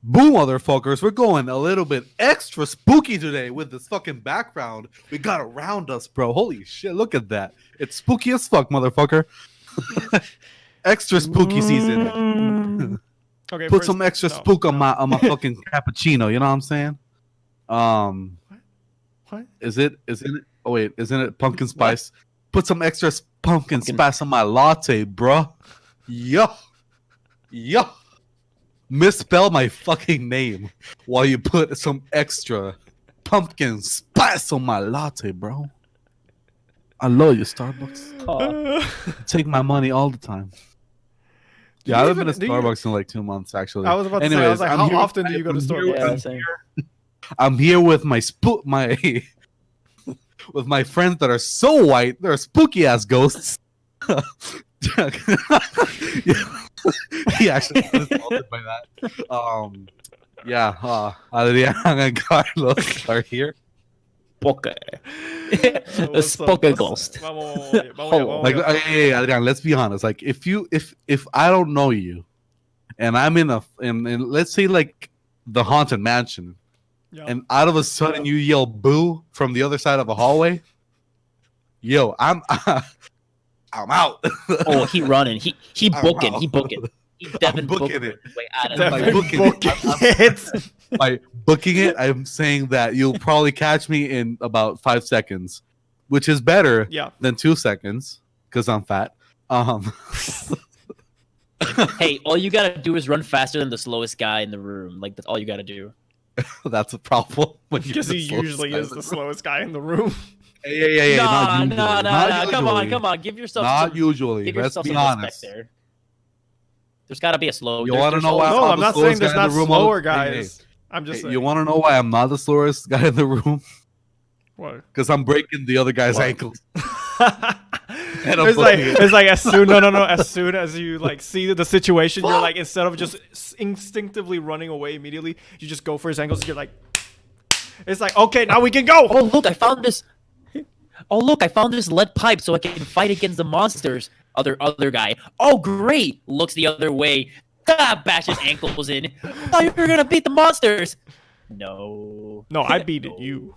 Boo, motherfuckers, we're going a little bit extra spooky today with this fucking background we got around us, bro. Holy shit, look at that. It's spooky as fuck, motherfucker. Extra spooky season. Okay, Put some extra spook on my fucking cappuccino, you know what I'm saying? What? Isn't it pumpkin spice? Put some extra pumpkin spice on my latte, bro. Yo. Misspell my fucking name while you put some extra pumpkin spice on my latte, bro. I love you, Starbucks. Take my money all the time. Yeah, I haven't been to Starbucks in like 2 months, actually. I was about to say, I was like, how often do you go to Starbucks? I'm here with my with my friends that are so white, they're spooky ass ghosts. He actually was insulted by that. Adrian and Carlos are here. A spooky ghost. Like, hey, Adrian, let's be honest. Like, if I don't know you, and I'm in let's say like the haunted mansion, and out of a sudden you yell "boo" from the other side of a hallway, yo, I'm out. Oh, he running. He booking. He booking. He definitely booking it. By booking it, I'm saying that you'll probably catch me in about 5 seconds, which is better than 2 seconds because I'm fat. Hey, all you gotta do is run faster than the slowest guy in the room. Like, that's all you gotta do. That's a problem. Because he usually is the slowest guy in the room. Yeah. No. Come on. Give yourself not usually. Let's be honest. There. There's got to be a slow. You want to know why? No, I'm not saying there's not slower guys. I'm just saying. You want to know why I'm not the slowest guy in the room? What? Because I'm breaking the other guy's ankles. It's like as soon as you like see the situation, you're like, instead of just instinctively running away immediately, you just go for his ankles. You're like, it's like, okay, now we can go. Oh look, I found this. Lead pipe so I can fight against the monsters. Other guy. Oh great! Looks the other way. Bashes ankles in. Thought you were gonna beat the monsters. No, I beat you.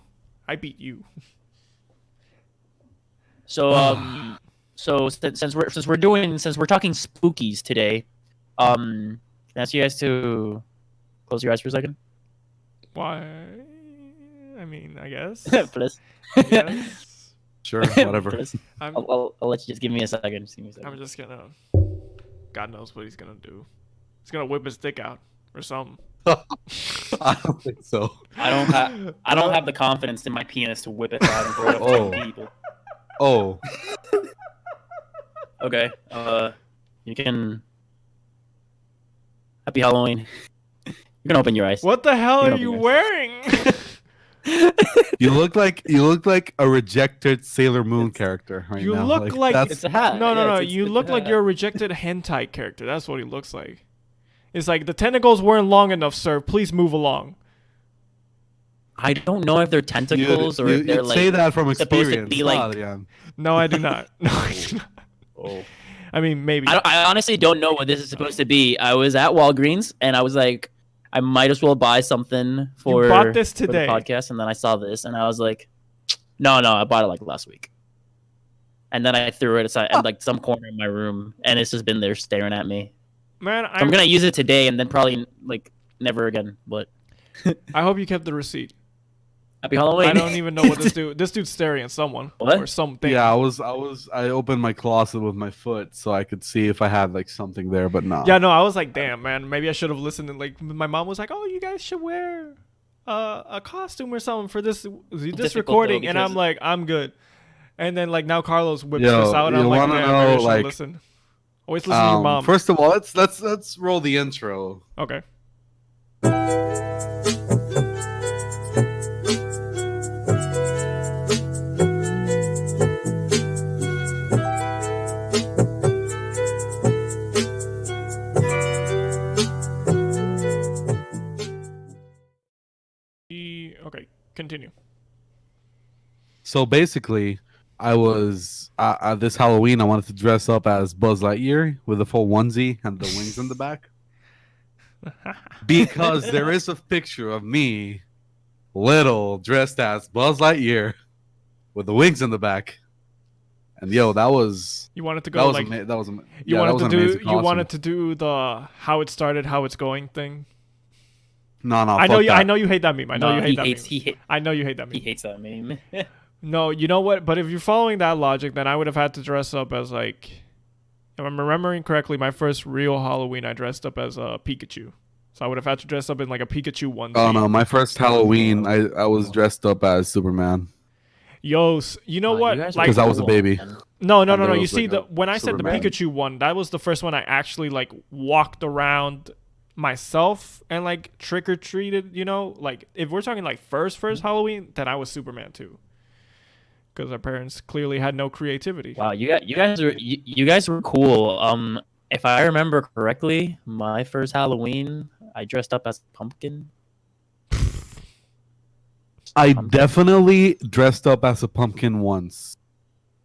So since we're talking spookies today, can I ask you guys to close your eyes for a second? Why? I mean, I guess. Please. Yes. Sure, whatever. I'll let you just give me a second. I'm just gonna. God knows what he's gonna do. He's gonna whip his dick out or something. I don't think so. I don't have the confidence in my penis to whip it out and throw it up to people. Oh. Okay. You can. Happy Halloween. You can open your eyes. What the hell are you wearing? You look like a rejected Sailor Moon character right now. You look like it's a hat. No. You look like you're a rejected hentai character. That's what he looks like. It's like, the tentacles weren't long enough, sir. Please move along. I don't know if they're tentacles or if they're like. Say that from experience. Be like... No, I do not. Oh. I mean, maybe. I honestly don't know what this is supposed to be. I was at Walgreens and I was like, I might as well buy something for, you bought this today. For the podcast, and then I saw this, and I was like, no, I bought it like last week. And then I threw it aside at like some corner in my room, and it's just been there staring at me. Man, I'm gonna use it today, and then probably like never again. But I hope you kept the receipt. Happy Halloween. I don't even know what this dude. This dude's staring at someone or something. Yeah, I opened my closet with my foot so I could see if I had like something there, but no. Yeah, no, I was like, damn, man, maybe I should have listened. And like, my mom was like, oh, you guys should wear a costume or something for this recording, and I'm like, I'm good. And then like now Carlos whips this out, and I'm like, man, maybe I should listen. Always listen to your mom. First of all, let's roll the intro. Okay. Okay, continue. So basically, I was this Halloween. I wanted to dress up as Buzz Lightyear with a full onesie and the wings in the back. because there is a picture of me, little, dressed as Buzz Lightyear, with the wings in the back. And yo, that was you wanted to go like that was you yeah, that wanted was to an do amazing you costume. wanted to do the how it started, how it's going thing. No, I know you hate that meme. I know you hate that meme. I know you hate that meme. He hates that meme. No, you know what? But if you're following that logic, then I would have had to dress up as like, if I'm remembering correctly, my first real Halloween, I dressed up as a Pikachu. So I would have had to dress up in like a Pikachu onesie. Oh no, my first Halloween, I was dressed up as Superman. Yo, you know what? Like, because I was a baby. No. And there You was, see, like, when I said the Superman. Pikachu one, that was the first one I actually like walked around myself and like trick or treated. You know, like if we're talking like first Halloween, then I was Superman too. Because our parents clearly had no creativity. Wow, you guys were cool. If I remember correctly, my first Halloween, I dressed up as a pumpkin. I definitely dressed up as a pumpkin once.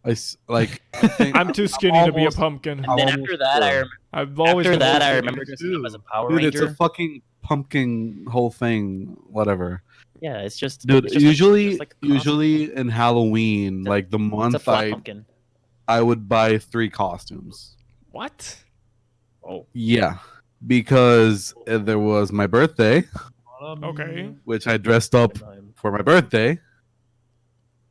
I think I'm too skinny to be a pumpkin. And then after that, I've always been I skinny. remember dressing up as a Power Dude, Ranger. it's a fucking pumpkin whole thing, whatever. Yeah, it's just. Dude, it's just usually in Halloween, like the it's a month flat pumpkin. I would buy 3 costumes. What? Oh, Yeah, because there was my birthday, Okay. which I dressed up for my birthday.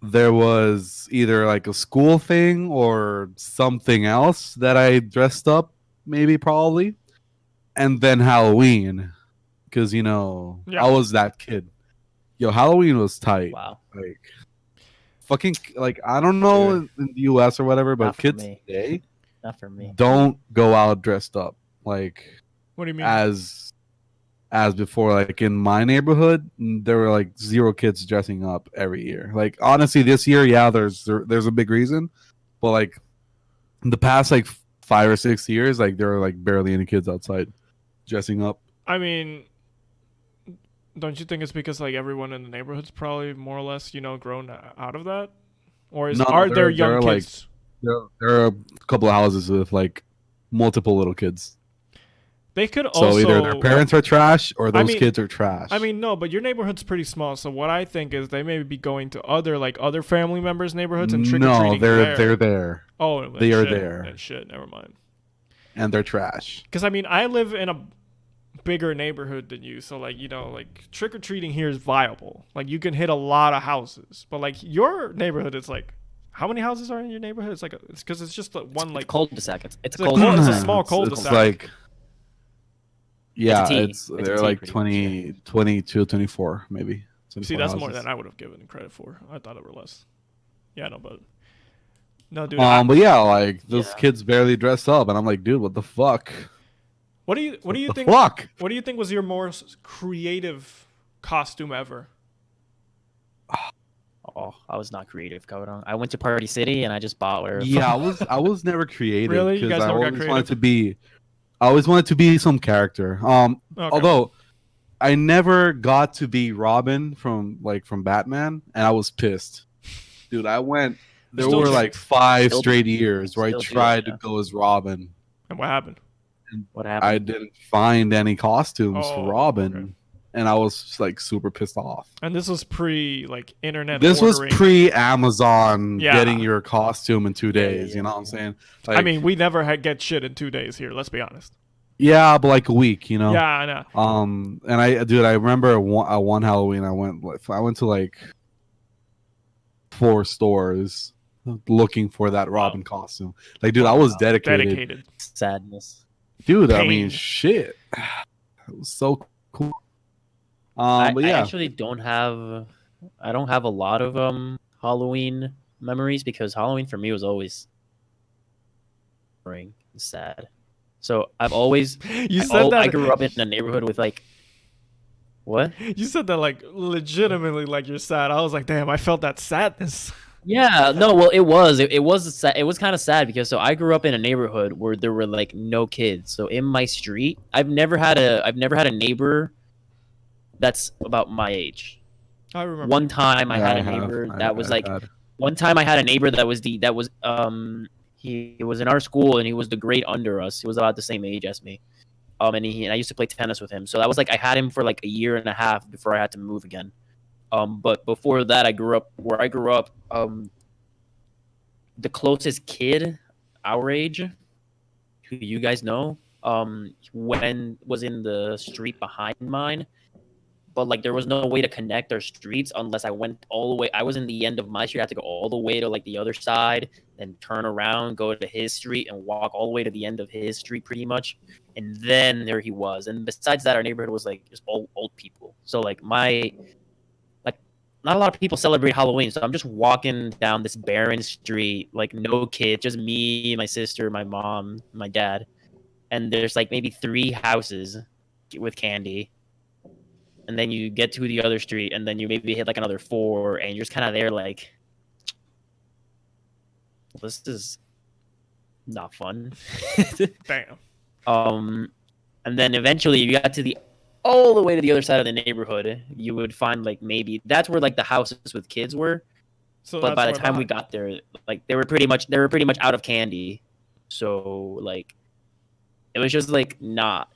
There was either like a school thing or something else that I dressed up, probably, and then Halloween, because Yeah. I was that kid. Yo, Halloween was tight. wow. Like, fucking, like, I don't know in the U.S. or whatever, but Not for kids me. today Not for me. don't go out dressed up like What do you mean? as before. Like in my neighborhood, there were like 0 kids dressing up every year. Like honestly, this year, yeah, there's a big reason, but like in the past like 5 or 6 years, like there were like barely any kids outside dressing up. I mean, don't you think it's because like everyone in the neighborhood's probably more or less, grown out of that? Or are there young kids? There are a couple of houses with like multiple little kids. They could also. So either their parents are trash or those kids are trash. I mean, no, but your neighborhood's pretty small. So what I think is they may be going to other family members' neighborhoods and trick or treating. No, they're there. Oh, they are there. And shit, never mind. And they're trash. Because I mean, I live in a bigger neighborhood than you, so like like trick or treating here is viable. Like you can hit a lot of houses, but like your neighborhood, it's like. How many houses are in your neighborhood? It's like it's because it's just one like cul-de-sac. It's a it's a small cul-de-sac. It's like yeah, it's they're a like pretty 20, 22, 24 maybe. 24 See, that's houses. more than I would have given credit for. I thought it were less. Yeah, no, but no, dude. But yeah, like those kids barely dress up, and I'm like, dude, what the fuck? What do you think? Fuck. What do you think was your most creative costume ever? Oh, I was not creative, Cabron. I went to Party City and I just bought whatever. Yeah, I was never creative. Really? You guys I never got always creative? I always wanted to be some character. Okay. Although I never got to be Robin from Batman, and I was pissed, dude. There Still were do. like 5 Still straight do. years where I Still do, tried yeah. to go as Robin. And what happened? What happened? I didn't find any costumes Oh, for Robin, okay. and I was like super pissed off. And this was pre like internet. This was ordering. pre-Amazon Yeah. getting your costume in 2 days. yeah. You know what I'm saying? I Like, mean, we never had get shit in 2 days here. Let's be honest. yeah, but like a week, you know. Yeah, I know. And I remember one Halloween I went to like 4 stores looking for that Robin costume. Like, dude, I was dedicated. Sadness. Dude, I Pain. mean, shit. It was so cool. I But yeah, actually don't have a lot of Halloween memories because Halloween for me was always boring and sad. So I've always You said that. I grew up in a neighborhood with like what? You said that like legitimately like you're sad. I was like, damn, I felt that sadness. Yeah, no, well it was kind of sad because so I grew up in a neighborhood where there were like no kids. So in my street, I've never had a neighbor that's about my age. I remember. One time I Yeah, had a have. neighbor I- that was I've like had- one time I had a neighbor that was he was in our school and he was the grade under us. He was about the same age as me. And I used to play tennis with him. So that was like I had him for like a year and a half before I had to move again. But before that, I grew up where I grew up. The closest kid our age, who you guys know, was in the street behind mine. But like there was no way to connect our streets unless I went all the way. I was in the end of my street. I had to go all the way to like the other side, then turn around, go to his street, and walk all the way to the end of his street, pretty much. And then there he was. And besides that, our neighborhood was like just old people. So like not a lot of people celebrate Halloween. So I'm just walking down this barren street, like no kid, just me, my sister, my mom, my dad, and there's like maybe 3 houses with candy. And then you get to the other street, and then you maybe hit like another 4, and you're just kind of there like, well, this is not fun. Damn. And then eventually you got to all the way to the other side of the neighborhood. You would find like maybe that's where like the houses with kids were. So but by the time we got there, like they were pretty much out of candy. So like, it was just like not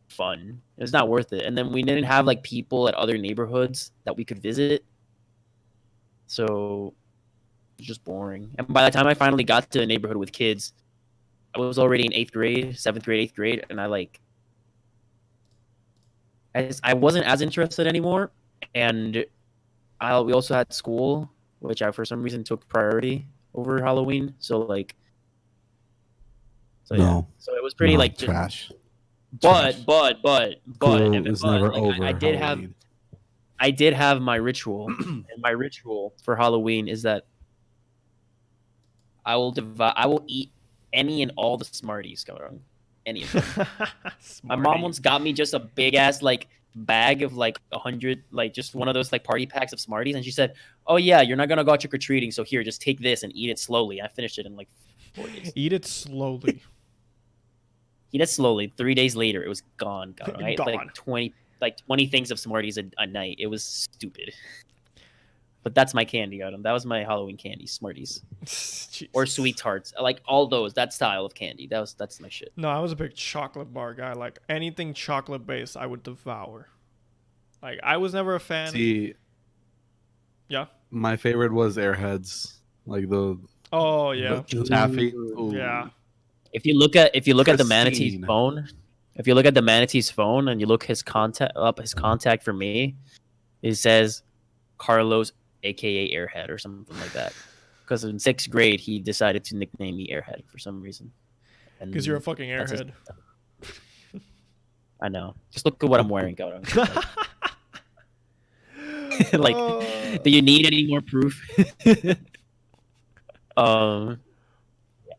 fun. It was not worth it. And then we didn't have like people at other neighborhoods that we could visit, so it was just boring. And by the time I finally got to a neighborhood with kids, I was already in 8th grade, 7th grade, 8th grade, and I wasn't as interested anymore. And we also had school, which I for some reason took priority over Halloween. So yeah. So it was pretty like trash. But it's never like, over. I did have my ritual, and my ritual for Halloween is that I will eat any and all the Smarties, cabrón. Any of them. My mom once got me just a big ass like bag of like 100, like just one of those like party packs of Smarties, and she said, "Oh yeah, you're not gonna go trick or treating, so here, just take this and eat it slowly." I finished it in like 4 days. Eat it slowly. Eat it slowly. 3 days later, it was gone. Right? Gone. Like 20 things of Smarties a night. It was stupid. But that's my candy item. That was my Halloween candy, Smarties. Or sweet tarts. Like all those, that style of candy. That's my shit. No, I was a big chocolate bar guy. Like anything chocolate based, I would devour. Like I was never a fan. See, yeah. My favorite was Airheads, like the the taffy. Ooh. Yeah. If you look at the manatee's phone, and you look his contact for me, it says Carlos, aka Airhead, or something like that. Because in 6th grade, he decided to nickname me Airhead for some reason. Because you're a fucking airhead. I know. Just look at what I'm wearing, Gauro. Like, do you need any more proof?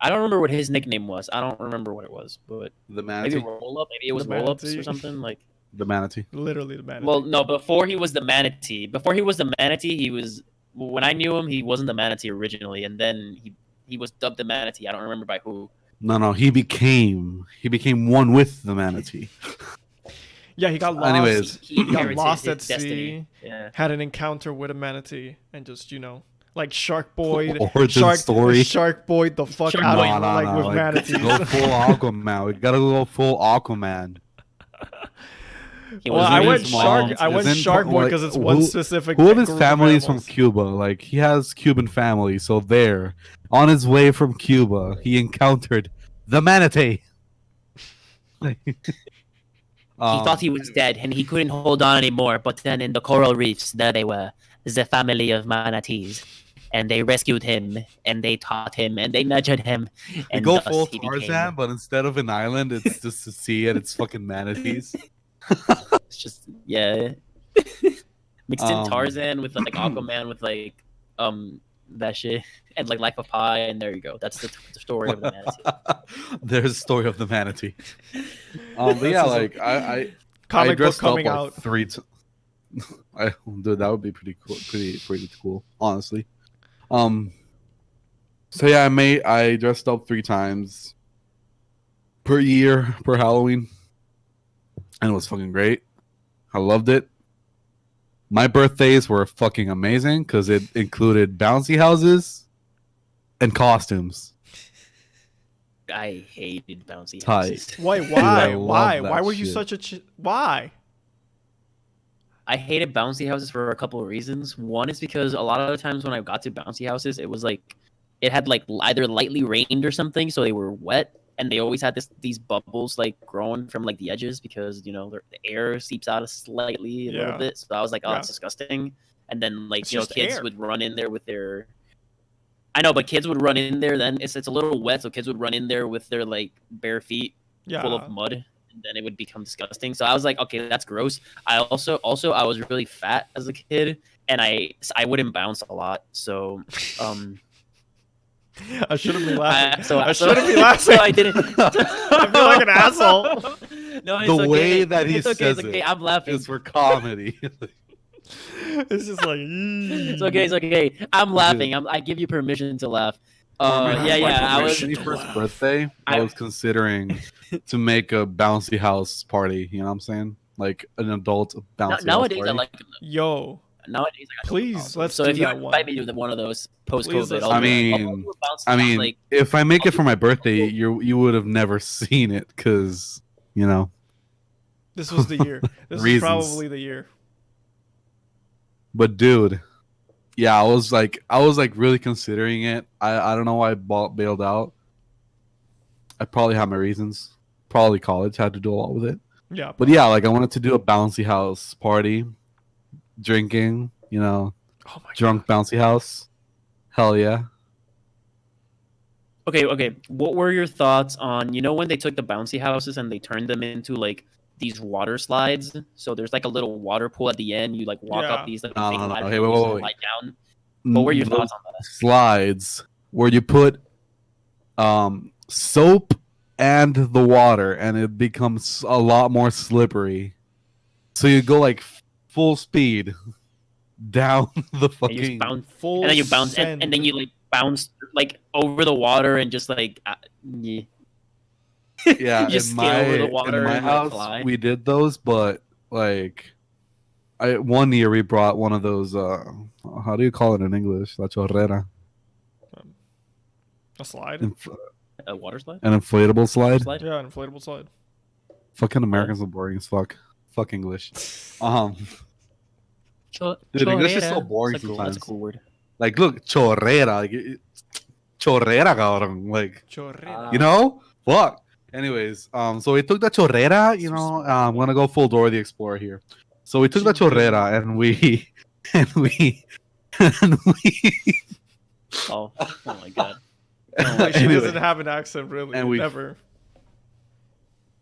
I don't remember what his nickname was. I don't remember what it was, but the manatee. Maybe roll up. Maybe it was roll ups or something like. The manatee. Literally the manatee. Well, no. Before he was the manatee. He was. When I knew him, he wasn't the manatee originally, and then he was dubbed the manatee. I don't remember by who. No. He became one with the manatee. Yeah, he got lost. Anyways, he got lost at destiny. sea. Yeah. Had an encounter with a manatee, and just like Shark Boy, story. Shark Boy, the fuck Shark out Boy. of like with manatees. Go full Aquaman. We gotta go full Aquaman. Well, I went Shark Boy because it's one specific. Who of his family is from Cuba? Like he has Cuban family, so there, on his way from Cuba, he encountered the manatee. He thought he was dead and he couldn't hold on anymore. But then in the coral reefs, there they were, the family of manatees, and they rescued him and they taught him and they nurtured him. And go full Tarzan, but instead of an island, it's just a sea and it's fucking manatees. It's just mixed in Tarzan with like Aquaman with like that shit and like Life of Pi, and there you go. That's the story of the manatee. There's a story of the manatee. But yeah, like I dressed up like out 3 times. Dude, that would be pretty cool. Pretty cool, honestly. So yeah, I dressed up 3 times per year per Halloween. And it was fucking great. I loved it. My birthdays were fucking amazing because it included bouncy houses and costumes. I hated bouncy Tight. houses. Why? Dude, I love Why? that Why were you shit. such a? Why? I hated bouncy houses for a couple of reasons. One is because a lot of the times when I got to bouncy houses, it was like it had like either lightly rained or something, so they were wet, and they always had these bubbles like growing from like the edges because the air seeps out slightly a little Yeah. bit. So I was like, oh, Yeah. that's disgusting. And then like It's kids just air. would run in there with their. I know, but kids would run in there. Then it's a little wet, so kids would run in there with their like bare feet Yeah. full of mud, and then it would become disgusting. So I was like, okay, that's gross. I also I was really fat as a kid, and I wouldn't bounce a lot. So I shouldn't be laughing. so I shouldn't be laughing. So I didn't. I feel like an asshole. No, it's The okay. way that he it's okay. says It's okay. it I'm laughing. It's for comedy. It's just like. It's okay. It's okay. I'm laughing. I give you permission to laugh. I was. 21st birthday. I was considering to make a bouncy house party. You know what I'm saying? Like an adult bouncy Nowadays, house I party. like them. Yo, Nowadays, I got please, let's So do if you that one. invite me to one of those Please, post-COVID, let's I'll do I that. mean, do a bouncy house, like, if I make it for my birthday, you would have never seen it because This was the year. This was Reasons. probably the year. But dude, yeah, I was like really considering it. I don't know why I bailed out. I probably had my reasons. Probably college had to do a lot with it. Yeah. But yeah, like I wanted to do a bouncy house party, drinking, Oh my drunk bouncy house. Hell yeah. Okay. What were your thoughts on when they took the bouncy houses and they turned them into like these water slides? So there's like a little water pool at the end. You like walk Yeah. up these like No, big no, no. ladders Hey, and wait. slide down. What were your thoughts on that? Slides where you put soap and the water and it becomes a lot more slippery. So you go like full speed down the And you just fucking bounce, Full and then you bounce, send. and then you like bounce like over the water and just like yeah. yeah. You just in skate over the in water my and, like, house, fly. we did those, but like, one year we brought one of those. How do you call it in English? La chorrera. A slide. A water slide. An inflatable slide. Slide? Yeah, an inflatable slide. Fucking Americans are boring as fuck. Fuck English. Dude, English is so boring That's a cool, sometimes. That's a cool word. Like, look, chorrera. Chorrera, cabrón. Like, Chorrera. Fuck. Anyways, so we took the chorrera, I'm gonna go full Dora the Explorer here. So we took the chorrera and we and we Oh my god. Like, she Anyway. doesn't have an accent, really. And we- Never.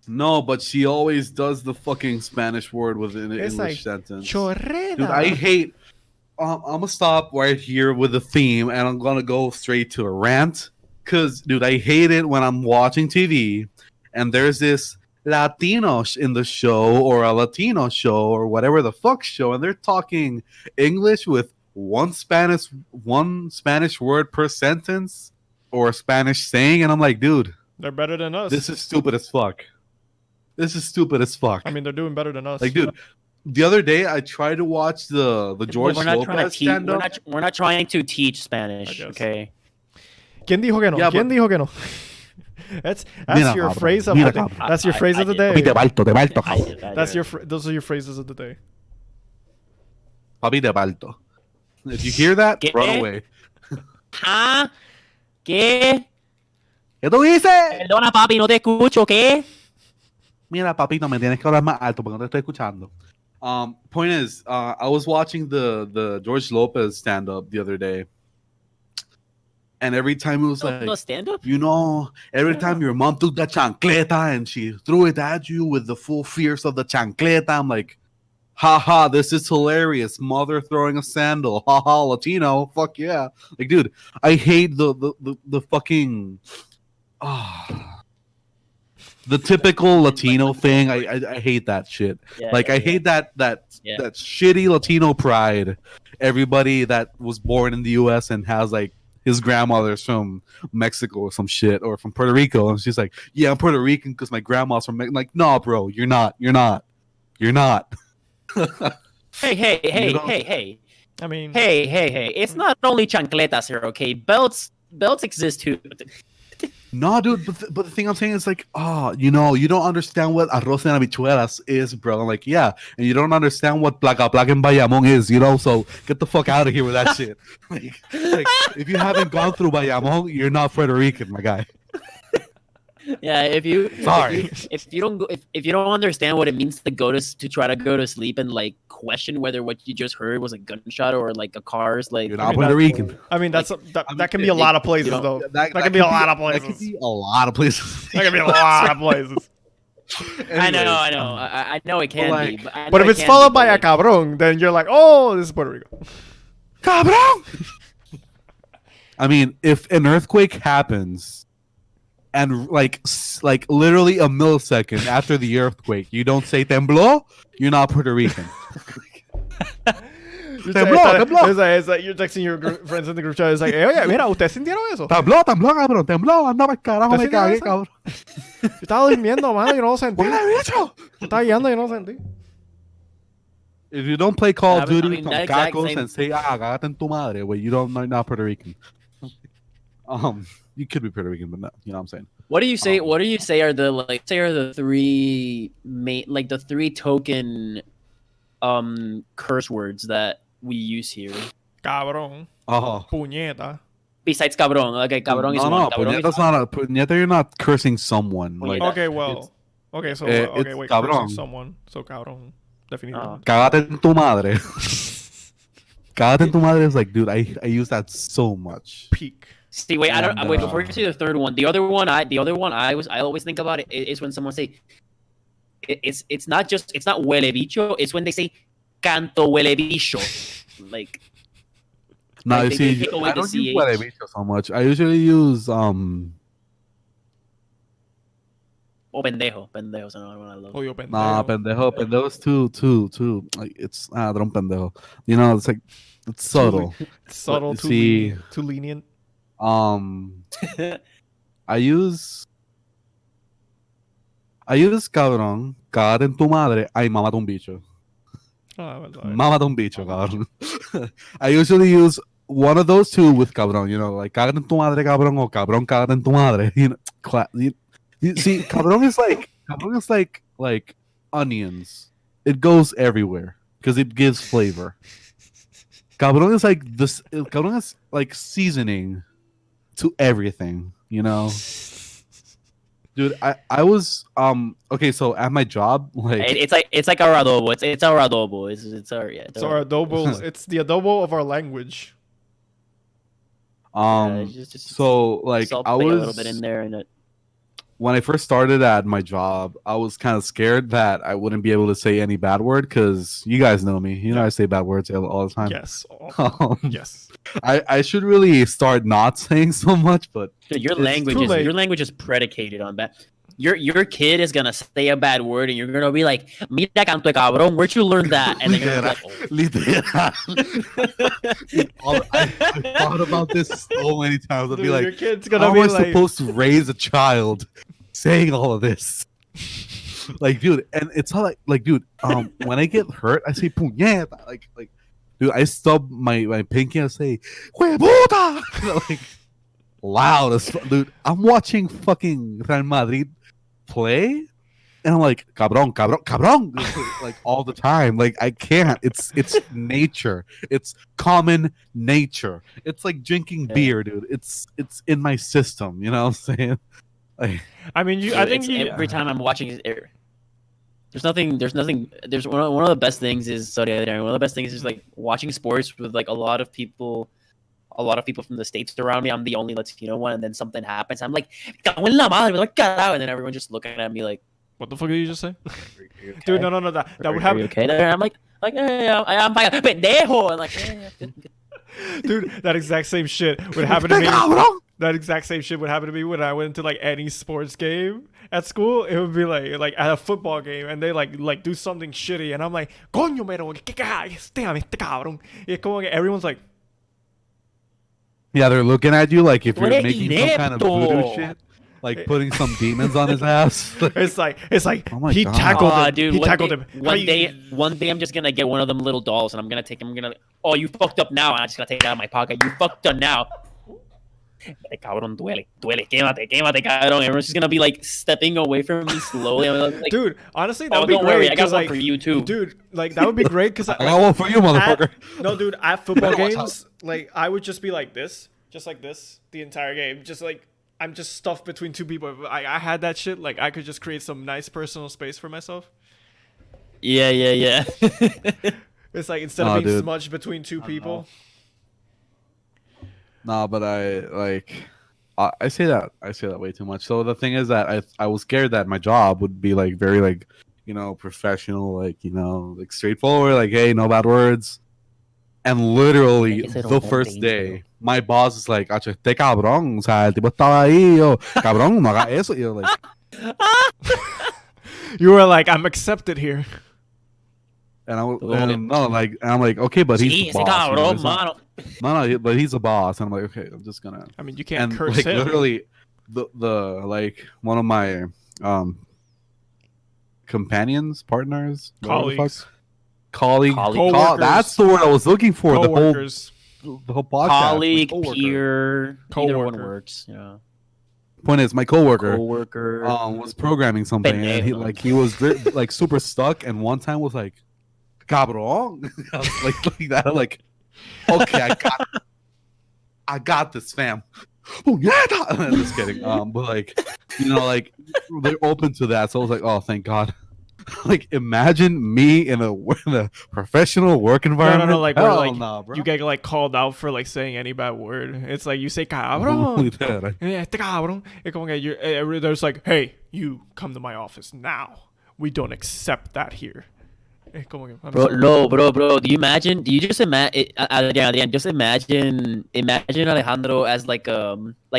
No, but she always does the fucking Spanish word with an It's English like, sentence. Chorrera. Dude, I hate. I'm gonna stop right here with the theme, and I'm gonna go straight to a rant. Cause, dude, I hate it when I'm watching TV, and there's this Latino in the show, or a Latino show, or whatever the fuck show, and they're talking English with one Spanish word per sentence, or a Spanish saying, and I'm like, dude, They're better than us. this is stupid as fuck. This is stupid as fuck. I mean, they're doing better than us. Like, dude, the other day I tried to watch the George We're not trying to Lopez teach. stand up. We're not trying to teach Spanish. I guess. Okay. ¿Quién dijo que no? Yeah, ¿Quién but- dijo que no? That's Mira, your cabrón. phrase of Mira, the day. cabrón. That's your phrase of the I day. did. Papi, te balto, I did, I That's did. your. Those are your phrases of the day. Papi, te balto. If you hear that, ¿Qué? run away. ¿Ah? ¿Qué? ¿Qué tú dices? Perdona, papi, no te escucho. ¿Qué? Mira, papito, me tienes que hablar más alto porque no te estoy escuchando. Point is, I was watching the George Lopez stand up the other day, and every time it was like, No stand up. every time your mom took that chancleta and she threw it at you with the full fierce of the chancleta, I'm like, haha, this is hilarious. Mother throwing a sandal. Haha, Latino. Fuck yeah. Like, dude, I hate the fucking the typical Latino thing. I hate that shit. Yeah, Like, yeah, I yeah. hate that Yeah. shitty Latino pride. Everybody that was born in the US and has like his grandmother's from Mexico or some shit, or from Puerto Rico, and she's like, yeah, I'm Puerto Rican because my grandma's from Mexico. Like, no, bro, you're not. Hey. You don't- I mean, Hey. It's not only chancletas here, okay? Belts exist too. No, dude, but the thing I'm saying is like, oh, you know, you don't understand what arroz en habichuelas is, bro. I'm like, yeah, and you don't understand what placa placa en Bayamón is, you know. So get the fuck out of here with that shit. Like, if you haven't gone through Bayamón, you're not Puerto Rican, my guy. Yeah, if you Sorry. if you don't go if you don't understand what it means to try to go to sleep and like question whether what you just heard was a gunshot or like a car's like You're not Puerto Rican. I mean, Like, that can be a lot of places, though. That can be a lot of places. That can be a lot of places. That can be a lot of places. I know it can like, be, but, But if it's followed by a cabron, then you're like, oh, this is Puerto Rico. Cabron! I mean, if an earthquake happens and like literally a millisecond after the earthquake, you don't say tembló, you're not Puerto Rican. It's like you're texting your friends in the group chat. It's like, oye, mira, ¿ustedes sintieron eso? Tembló, cabrón, tembló. Anda para carajo, me cagué, cabrón. Yo estaba durmiendo, mano, yo no lo sentí. ¡Huele bicho! Yo estaba guiando, yo no lo sentí. If you don't play Call of Duty with that exact tacos same- and say, cágate en tu madre, well, you're not Puerto Rican. You could be Puerto Rican, but no, you know what I'm saying? What do you say? What do you say are the three main, like the three token curse words that we use here? Cabrón. Oh. Puñeta. Besides cabrón, okay, cabrón is one. No, Cabrón puñeta's not a puñeta. You're not cursing someone. Like, Okay, well. Okay, so it's wait, cabrón. cursing someone. So cabrón. Definitively. Cágate en tu madre. Cágate en tu madre is like, dude, I use that so much. Peak. See, wait, wait before you say the third one. The other one I always think about it is when someone say it's not huele bicho, it's when they say canto huele bicho. Like No, like you they see, take away I the don't use CH. huele bicho so much. I usually use Oh, pendejo, pendejo's another one I love. Oh, yo, pendejo. Nah, pendejo's too. Like it's don't pendejo. You know, it's like it's subtle. Subtle, But, see, too lenient. I use cabrón, cágate en tu madre, ay mámate un bicho. Mámate un bicho, cabrón. I usually use one of those two with cabrón, you know, like cágate en tu madre, cabrón, or cabrón, cágate en tu madre. You see, cabrón is like onions. It goes everywhere because it gives flavor. Cabrón is like this. Cabrón is like seasoning to everything, you know. Dude, I was okay. So at my job, like It's like our adobo. It's our adobo. It's our yeah. It's our adobo. It's the adobo of our language. So like salt I a was little bit in there and it. When I first started at my job, I was kind of scared that I wouldn't be able to say any bad word because you guys know me. You know, I say bad words all the time. Yes. Yes. I should really start not saying so much, but Dude, your too language is predicated on bad. Your kid is gonna say a bad word and you're gonna be like, "Mira canto de cabrón, where'd you learn that?" And then you're gonna be like, oh. I thought about this so many times. I'd be like, your kid's gonna how be am I like, supposed to raise a child saying all of this? Like, dude, and it's all like, dude, when I get hurt, I say puñeta. Like, dude, I stub my pinky and I say, huevuta! Like, loud as fuck. Dude, I'm watching fucking Real Madrid play, and I'm like, cabrón, like all the time. Like I can't. It's nature. It's common nature. It's like drinking beer, dude. It's in my system. You know what I'm saying? Like, I mean, Dude, I think every time I'm watching it, there's nothing. There's one of the best things is sorry, Adrian. One of the best things is like watching sports with like a lot of people from the States around me. I'm the only Latino one, and then something happens. I'm like, "Cago en la madre," like, and then everyone just looking at me like, what the fuck did you just say? Dude, no, that would "Are happen. you okay?" And I'm like, yeah, I'm fine, pendejo, and like, yeah, good. Dude, that exact same shit would happen to me. That exact same shit would happen to me when I went to like any sports game at school. It would be like at a football game, and they like do something shitty, and I'm like, coño, mero, que este cabrón. Y es como que everyone's like, yeah, they're looking at you like if you're Tú eres making some kind of voodoo inepto. shit, like putting some demons on his ass. it's like Oh my he God. tackled Aw, him. dude, He one tackled day, him. one day I'm just gonna get one of them little dolls and I'm gonna take him. Oh, you fucked up now, and I'm just gonna take it out of my pocket. You fucked up now. Cabrón, duele, quémate, cabrón. Everyone's just gonna be like stepping away from me slowly. I'm like, dude, honestly, that would be don't great. worry, I got one like, for you too. Dude, like that would be great because I got one for you, motherfucker. No, dude, at football games, like I would just be like this, just like this, the entire game. Just like I'm just stuffed between two people. If I had that shit, like I could just create some nice personal space for myself. Yeah. It's like instead of being smudged between two people. No, but I say that way too much. So the thing is that I was scared that my job would be like very like, you know, professional, like, you know, like straightforward, like, hey, no bad words. And literally the first day, my boss is like, "Este cabrón, o sea, el tipo estaba ahí, yo, cabrón, no haga eso." Yo like, you were like, "I'm accepted here." And I'm like, okay, but he's the boss. No, but he's a boss. And I'm like, okay, I'm just gonna. I mean, you can't curse him. Literally, the like one of my companions, partners, colleagues, that's the word I was looking for. Co-workers. The whole podcast. Colleague, peer, either one works. Yeah. Point is, my coworker was programming something, and he was like super stuck, and one time was like, "Cabrón," like that. I'm like, okay, I got this, fam. Oh yeah, I'm just kidding. But like, you know, like they're open to that, so I was like, oh, thank God. Like, imagine me in a professional work environment. No, like, where, like bro. You get like called out for like saying any bad word. It's like you say cabrón. Cabrón. There's like, hey, you come to my office now. We don't accept that here. Bro. Do you just imagine, Adrian, just imagine Alejandro as like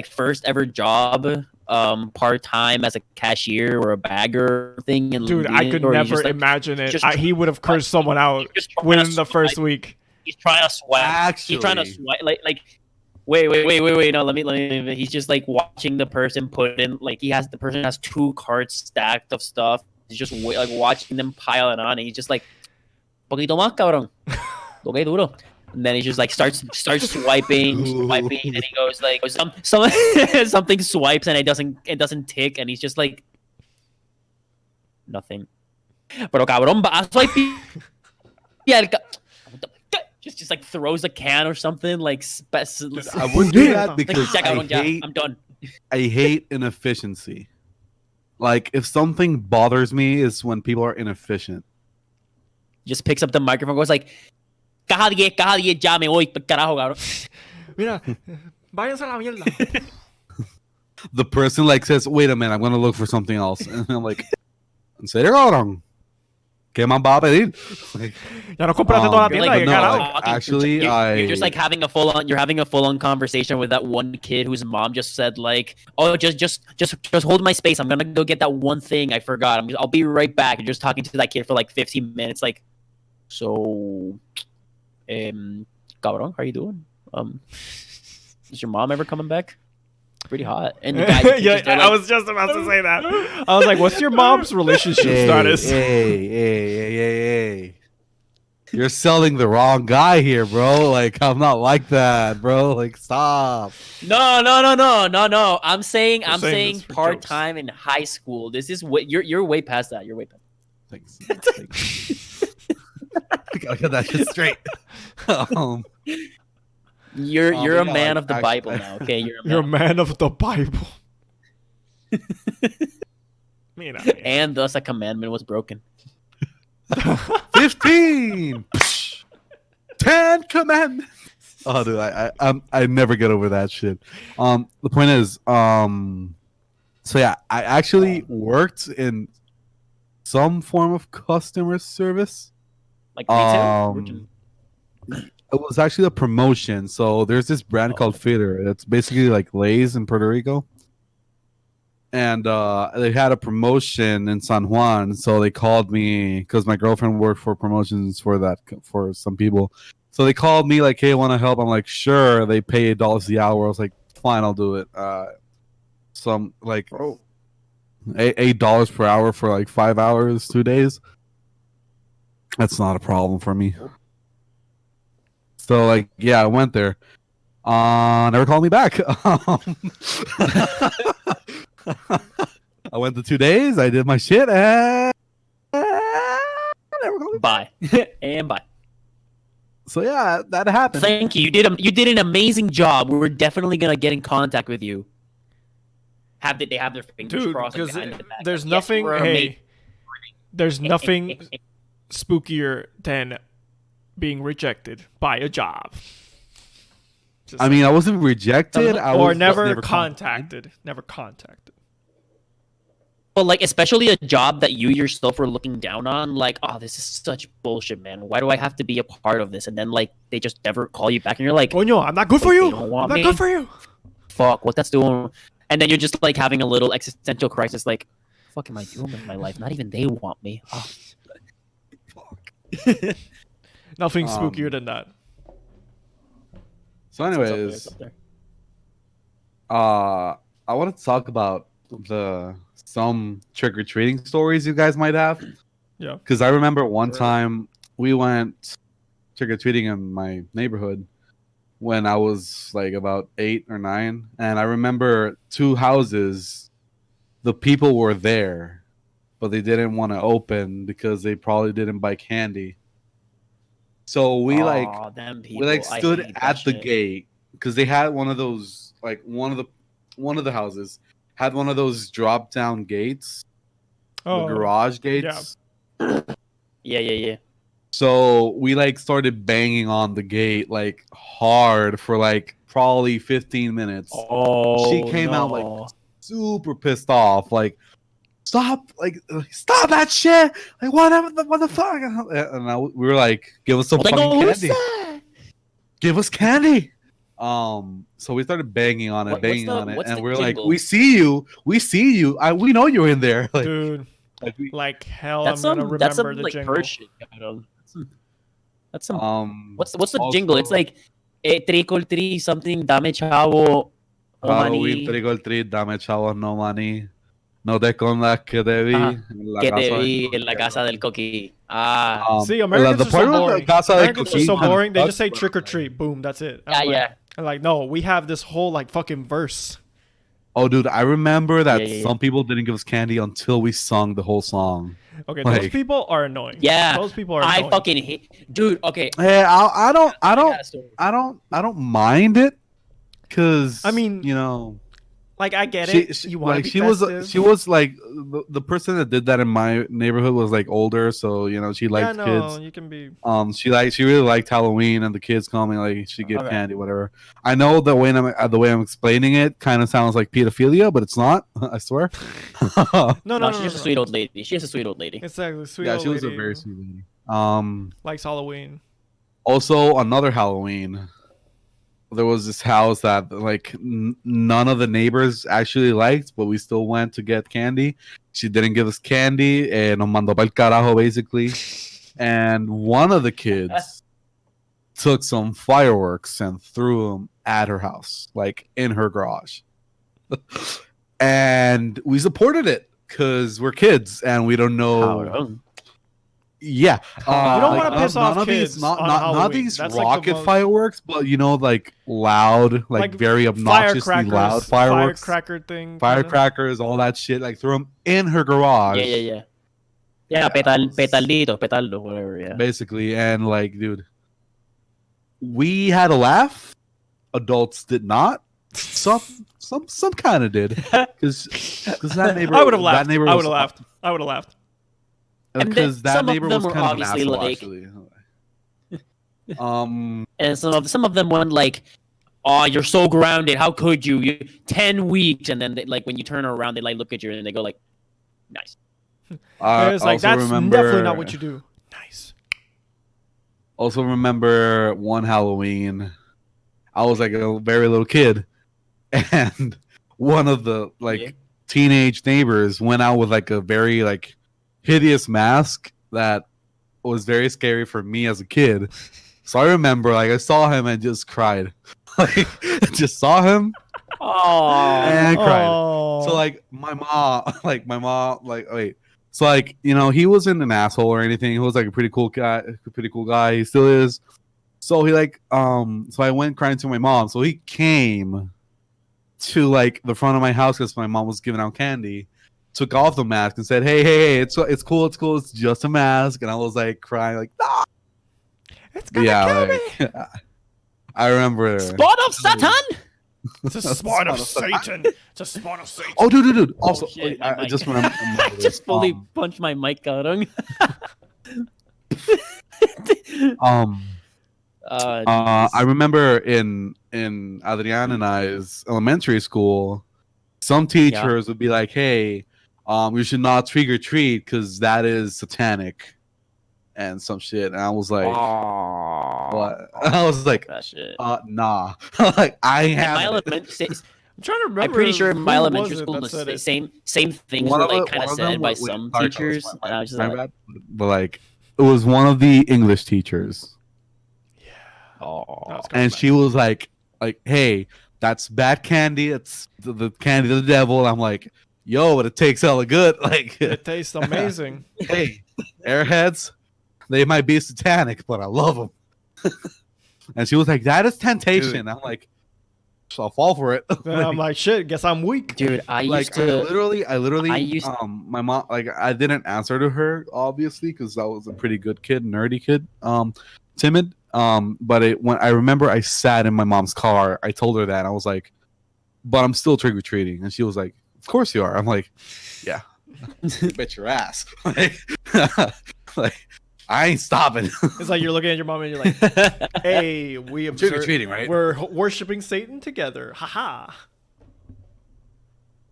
first ever job, part-time as a cashier or a bagger thing. And dude, I could never imagine it. He would have cursed someone out within the first week. He's trying to swipe. He's trying to swipe. Like, wait. No, let me. He's just like watching the person put in. Like the person has 2 carts stacked of stuff. He's just like watching them pile it on, and he's just like, "Poquito más, cabrón. Okay, duro." And then he just like starts swiping, and then he goes like, something swipes and it doesn't tick, and he's just like, nothing. Pero cabrón, va a swipe. Yeah, just like throws a can or something like. I wouldn't do that because I'm done. I hate inefficiency. Like, if something bothers me is when people are inefficient. Just picks up the microphone, goes like, caja 10, ya me voy, carajo, cabrón. Mira, váyanse a la mierda. The person like says, wait a minute, I'm going to look for something else. And I'm like, ¿en serio, cabrón? ¿Qué más va a pedir? Like, ya no compraste toda la tienda. Actually, you're just like having a full-on conversation with that one kid whose mom just said like, oh, just hold my space. I'm gonna go get that one thing I forgot. I'll be right back. You're just talking to that kid for like 15 minutes. Like, so, cabrón, how are you doing? Is your mom ever coming back? Pretty hot. And the guy yeah, like, I was just about to say that. I was like, what's your mom's relationship status? Hey. You're selling the wrong guy here, bro. Like, I'm not like that, bro. Like, stop. No. I'm saying part-time in high school. This is what you're way past that. You're way past that. Thanks. I gotta get that shit straight. You're a man of the Bible now, okay? You're a man of the Bible. And thus a commandment was broken. 15! 10 commandments! Oh, dude, I never get over that shit. The point is, so yeah, I actually worked in some form of customer service. Like retail? It was actually a promotion. So there's this brand called Fitter. It's basically like Lay's in Puerto Rico. And they had a promotion in San Juan. So they called me because my girlfriend worked for promotions for some people. So they called me like, hey, want to help? I'm like, sure. They pay $8 the hour. I was like, fine, I'll do it. Some like $8 per hour for like 5 hours, 2 days. That's not a problem for me. So, like, yeah, I went there. Never called me back. I went to 2 days. I did my shit and never called me Bye. And bye. So yeah, that happened. Thank you. You did an amazing job. We're definitely gonna get in contact with you. They have their fingers crossed? Because the there's nothing. Hey, there's nothing spookier than being rejected by a job. I mean, I wasn't rejected. I was never contacted. Never contacted. But like, especially a job that you yourself were looking down on, like, oh, this is such bullshit, man. Why do I have to be a part of this? And then like, they just never call you back, and you're like, Coño, I'm not good for you. I'm not good for you. Fuck, what that's doing? And then you're just like having a little existential crisis, like, what am I doing with my life? Not even they want me. Oh. Fuck. Nothing spookier than that. So, anyways, I want to talk about some trick-or-treating stories you guys might have. Yeah. Because I remember one time we went trick-or-treating in my neighborhood when I was like about 8 or 9. And I remember 2 houses, the people were there, but they didn't want to open because they probably didn't buy candy. So we stood at the gate because they had one of those, like one of the houses had one of those drop down gates, the garage gates. Yeah. So we like started banging on the gate like hard for like probably 15 minutes. Oh, she came out like super pissed off, like stop that shit, like what the fuck. And we were like, give us some fucking candy. Give us candy. So we started banging on it, and we're like, we see you, we know you're in there, like, dude, like hell. That's I'm gonna remember the like jingle. That's some what's the jingle? It's like trick or treat something, dame chavo, no money. Trick or treat, dame chavo, no money. No te con la que te vi, en la casa del coqui. See, Americans are so boring. Americans are so boring. They just say trick or treat. Boom, that's it. Yeah. I'm like, no, we have this whole like fucking verse. Oh, dude, I remember that some people didn't give us candy until we sung the whole song. Okay, like, those people are annoying. Yeah, those people are annoying. I fucking hate, dude. Okay. Hey, I don't mind it, cause I mean, you know, like I get it. You want like to be she was like the person that did that in my neighborhood was like older, so you know she liked kids. You can be. She really liked Halloween and the kids coming, like she get candy, whatever. I know the way I'm explaining it kind of sounds like pedophilia, but it's not. I swear. No, she's just a sweet old lady. She's a sweet old lady. Exactly, sweet. Yeah, old she was lady. a very sweet lady. Likes Halloween. Also, another Halloween. There was this house that like none of the neighbors actually liked, but we still went to get candy. She didn't give us candy, and nos mandó pa'l carajo basically. And one of the kids took some fireworks and threw them at her house, like in her garage. And we supported it because we're kids and we don't know. Yeah, you don't want to piss off kids. Not these rocket fireworks, but you know, like loud, like very obnoxiously loud fireworks, firecrackers, all that shit. Like throw them in her garage. Yeah, petaldo, whatever. Yeah, basically, and like, dude, we had a laugh. Adults did not. Some kind of did, because that neighbor. I would have laughed. I would have laughed. Because that neighbor was kind of an asshole, like, actually. And some of them went like, "Oh, you're so grounded. How could you? 10 weeks." And then they, like when you turn around, they like look at you and they go like, "Nice." It's like that's definitely not what you do. Nice. Also remember one Halloween, I was like a very little kid, and one of the teenage neighbors went out with like a very like hideous mask that was very scary for me as a kid. So I remember like I saw him and just cried. Like just saw him and cried. So like my mom wait. So like, you know, he wasn't an asshole or anything. He was like a pretty cool guy. He still is. So he like so I went crying to my mom. So he came to like the front of my house because my mom was giving out candy. Took off the mask and said, "Hey, it's cool, it's just a mask." And I was like crying, like, "No, it's gonna kill me." Like, I remember. Spawn of Satan. It's a spawn of Satan. It's a spawn of Satan. Oh, dude. Also, shit, I just remember. I just fully punched my mic out on. I remember in Adrian and I's elementary school, some teachers would be like, "Hey, you should not trick or treat because that is satanic," and some shit. And I was like, "What?" I was like, that shit. Nah. Like I have. I'm trying to remember. I'm pretty sure in my elementary school the same things were like kind of said by some teachers. And I was just like, but like it was one of the English teachers. oh, And she was like, "Hey, that's bad candy. It's the candy of the devil." And I'm like, "Yo, but it tastes hella good. Like it tastes amazing." Hey, airheads, they might be satanic, but I love them. And she was like, "That is temptation." Dude. I'm like, so I'll fall for it. And I'm like, shit, guess I'm weak. Dude, I used my mom, like, I didn't answer to her, obviously, because I was a pretty good kid, nerdy kid, timid. But when I remember I sat in my mom's car, I told her that. I was like, "But I'm still trick-or-treating." And she was like, "Of course you are." I'm like, "Yeah, bet your ass." like I ain't stopping. It's like you're looking at your mom and you're like, "Hey, we observe, trick-or-treating, right? We're worshiping Satan together. Haha.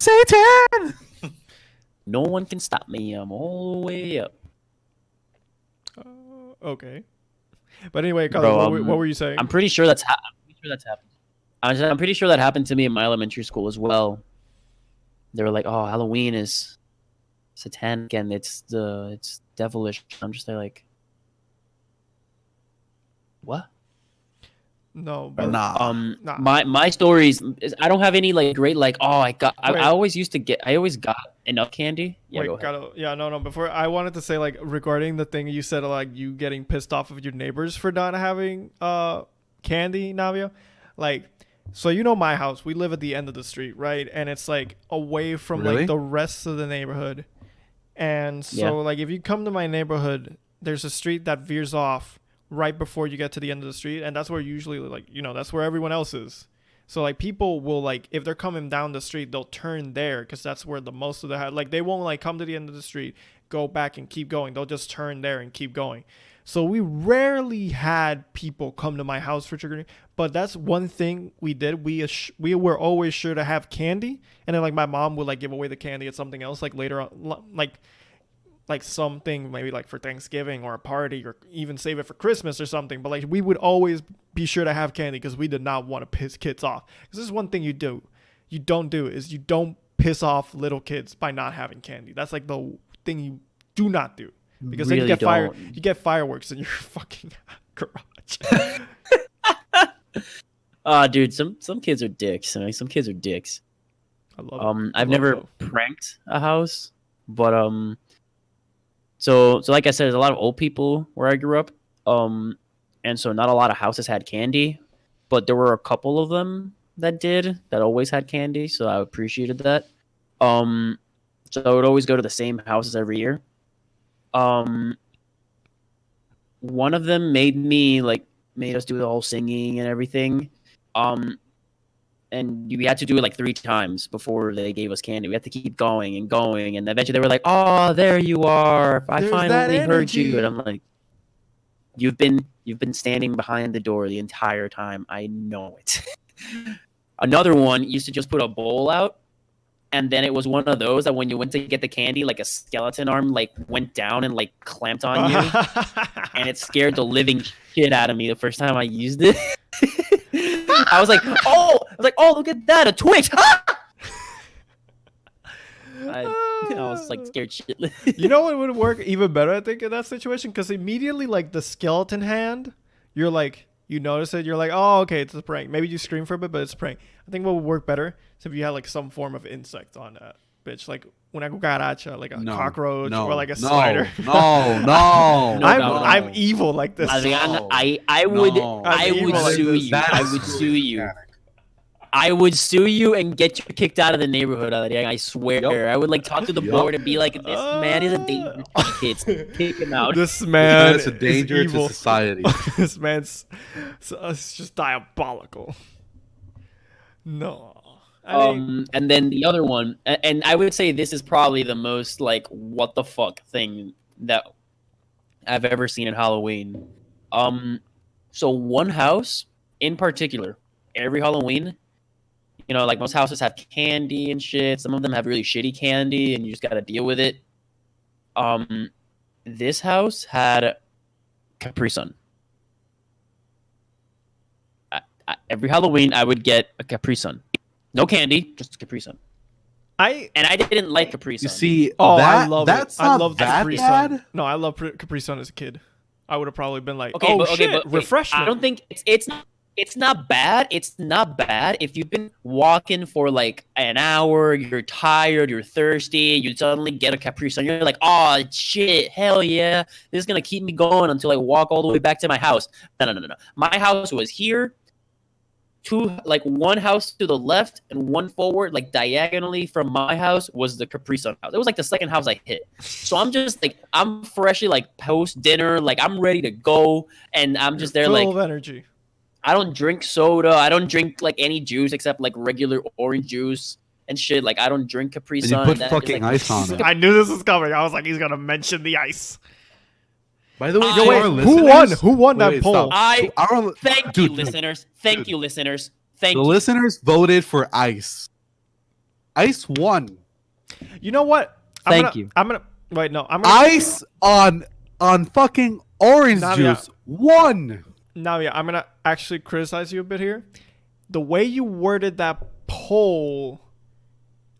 Satan! No one can stop me. I'm all the way up. Okay. But anyway, Carlos, what were you saying? I'm pretty sure that's happened. I'm pretty sure that happened to me in my elementary school as well. They were like, "Oh, Halloween is satanic and it's devilish." I'm just there like, what? No, but nah. My stories is I don't have any like great like I always got enough candy. Yeah, wait, go ahead. no. Before I wanted to say like regarding the thing you said like you getting pissed off of your neighbors for not having candy, Navia, like. So you know my house, we live at the end of the street, right? And it's like away from like the rest of the neighborhood. And so like if you come to my neighborhood, there's a street that veers off right before you get to the end of the street, and that's where usually like that's where everyone else is. So like people will like if they're coming down the street, they'll turn there because that's where the most of the like they won't like come to the end of the street, go back and keep going. They'll just turn there and keep going. So we rarely had people come to my house for trick-or-treating, but that's one thing we did. We were always sure to have candy, and then like my mom would like give away the candy at something else like later on, like something maybe like for Thanksgiving or a party, or even save it for Christmas or something. But like we would always be sure to have candy because we did not want to piss kids off. Because this is one thing you don't do is you don't piss off little kids by not having candy. That's like the thing you do not do. Because really then you get fireworks in your fucking garage. Dude, some kids are dicks. I mean, some kids are dicks. I love it. I've never pranked a house, but so like I said, there's a lot of old people where I grew up. And so not a lot of houses had candy, but there were a couple of them that always had candy, so I appreciated that. So I would always go to the same houses every year. One of them made us do the whole singing and everything. And we had to do it like 3 times before they gave us candy. We had to keep going and going, and eventually they were like, "Oh, there you are! I finally heard you." And I'm like, "You've been standing behind the door the entire time. I know it." Another one used to just put a bowl out. And then it was one of those that when you went to get the candy, like a skeleton arm like went down and like clamped on you. And it scared the living shit out of me the first time I used it. I was like, oh, look at that, a Twix. I was like scared shitless. You know what would work even better, I think, in that situation? Because immediately, like the skeleton hand, you're like, you notice it, you're like, oh, okay, it's a prank. Maybe you scream for a bit, but it's a prank. I think what would work better is if you had like some form of insect on that bitch. Like una cucaracha, like a No, cockroach no, or like a no, spider. No. I'm evil like this. Adrian, No. I would No. I I'm would evil. sue you. That I is would true. sue you. I would sue you and get you kicked out of the neighborhood, Adrian. I swear. Yep. I would like talk to the Yep. board and be like, "This man is a danger to kids. Kick him out." This man It's a danger is evil. to society. This man's it's just diabolical. No. I mean, And then the other one, and I would say this is probably the most like what the fuck thing that I've ever seen in Halloween. So one house in particular, every Halloween, you know, like most houses have candy and shit. Some of them have really shitty candy, and you just gotta deal with it. This house had Capri Sun. Every Halloween, I would get a Capri Sun. No candy, just Capri Sun. And I didn't like Capri Sun. You see, I love that's it. not I love that Capri bad. Sun. No, I love Capri Sun as a kid. I would have probably been like, Okay, oh but, shit, wait, refreshment. I don't think it's not bad. It's not bad if you've been walking for like an hour, you're tired, you're thirsty, you suddenly get a Capri Sun. You're like, oh shit, hell yeah, this is gonna keep me going until I walk all the way back to my house. No. My house was here. One house to the left and one forward, like diagonally from my house was the Capri Sun house. It was like the second house I hit. So I'm just like, I'm freshly like post dinner, like I'm ready to go, and I'm just there full like of energy. I don't drink soda. I don't drink like any juice except like regular orange juice and shit. Like I don't drink Capri And you Sun. put That is, fucking like, ice on it. I knew this was coming. I was like, he's gonna mention the ice. By the way, Yo, to wait, our who won? listeners- Who won that wait, poll? stop. To our- Thank dude, you, listeners. Thank you, listeners. Thank The you. listeners voted for ice. Ice won. You know what? Thank you. I'm gonna wait. No, I'm gonna Ice on fucking orange Navia. juice won. Navia, I'm gonna actually criticize you a bit here. The way you worded that poll,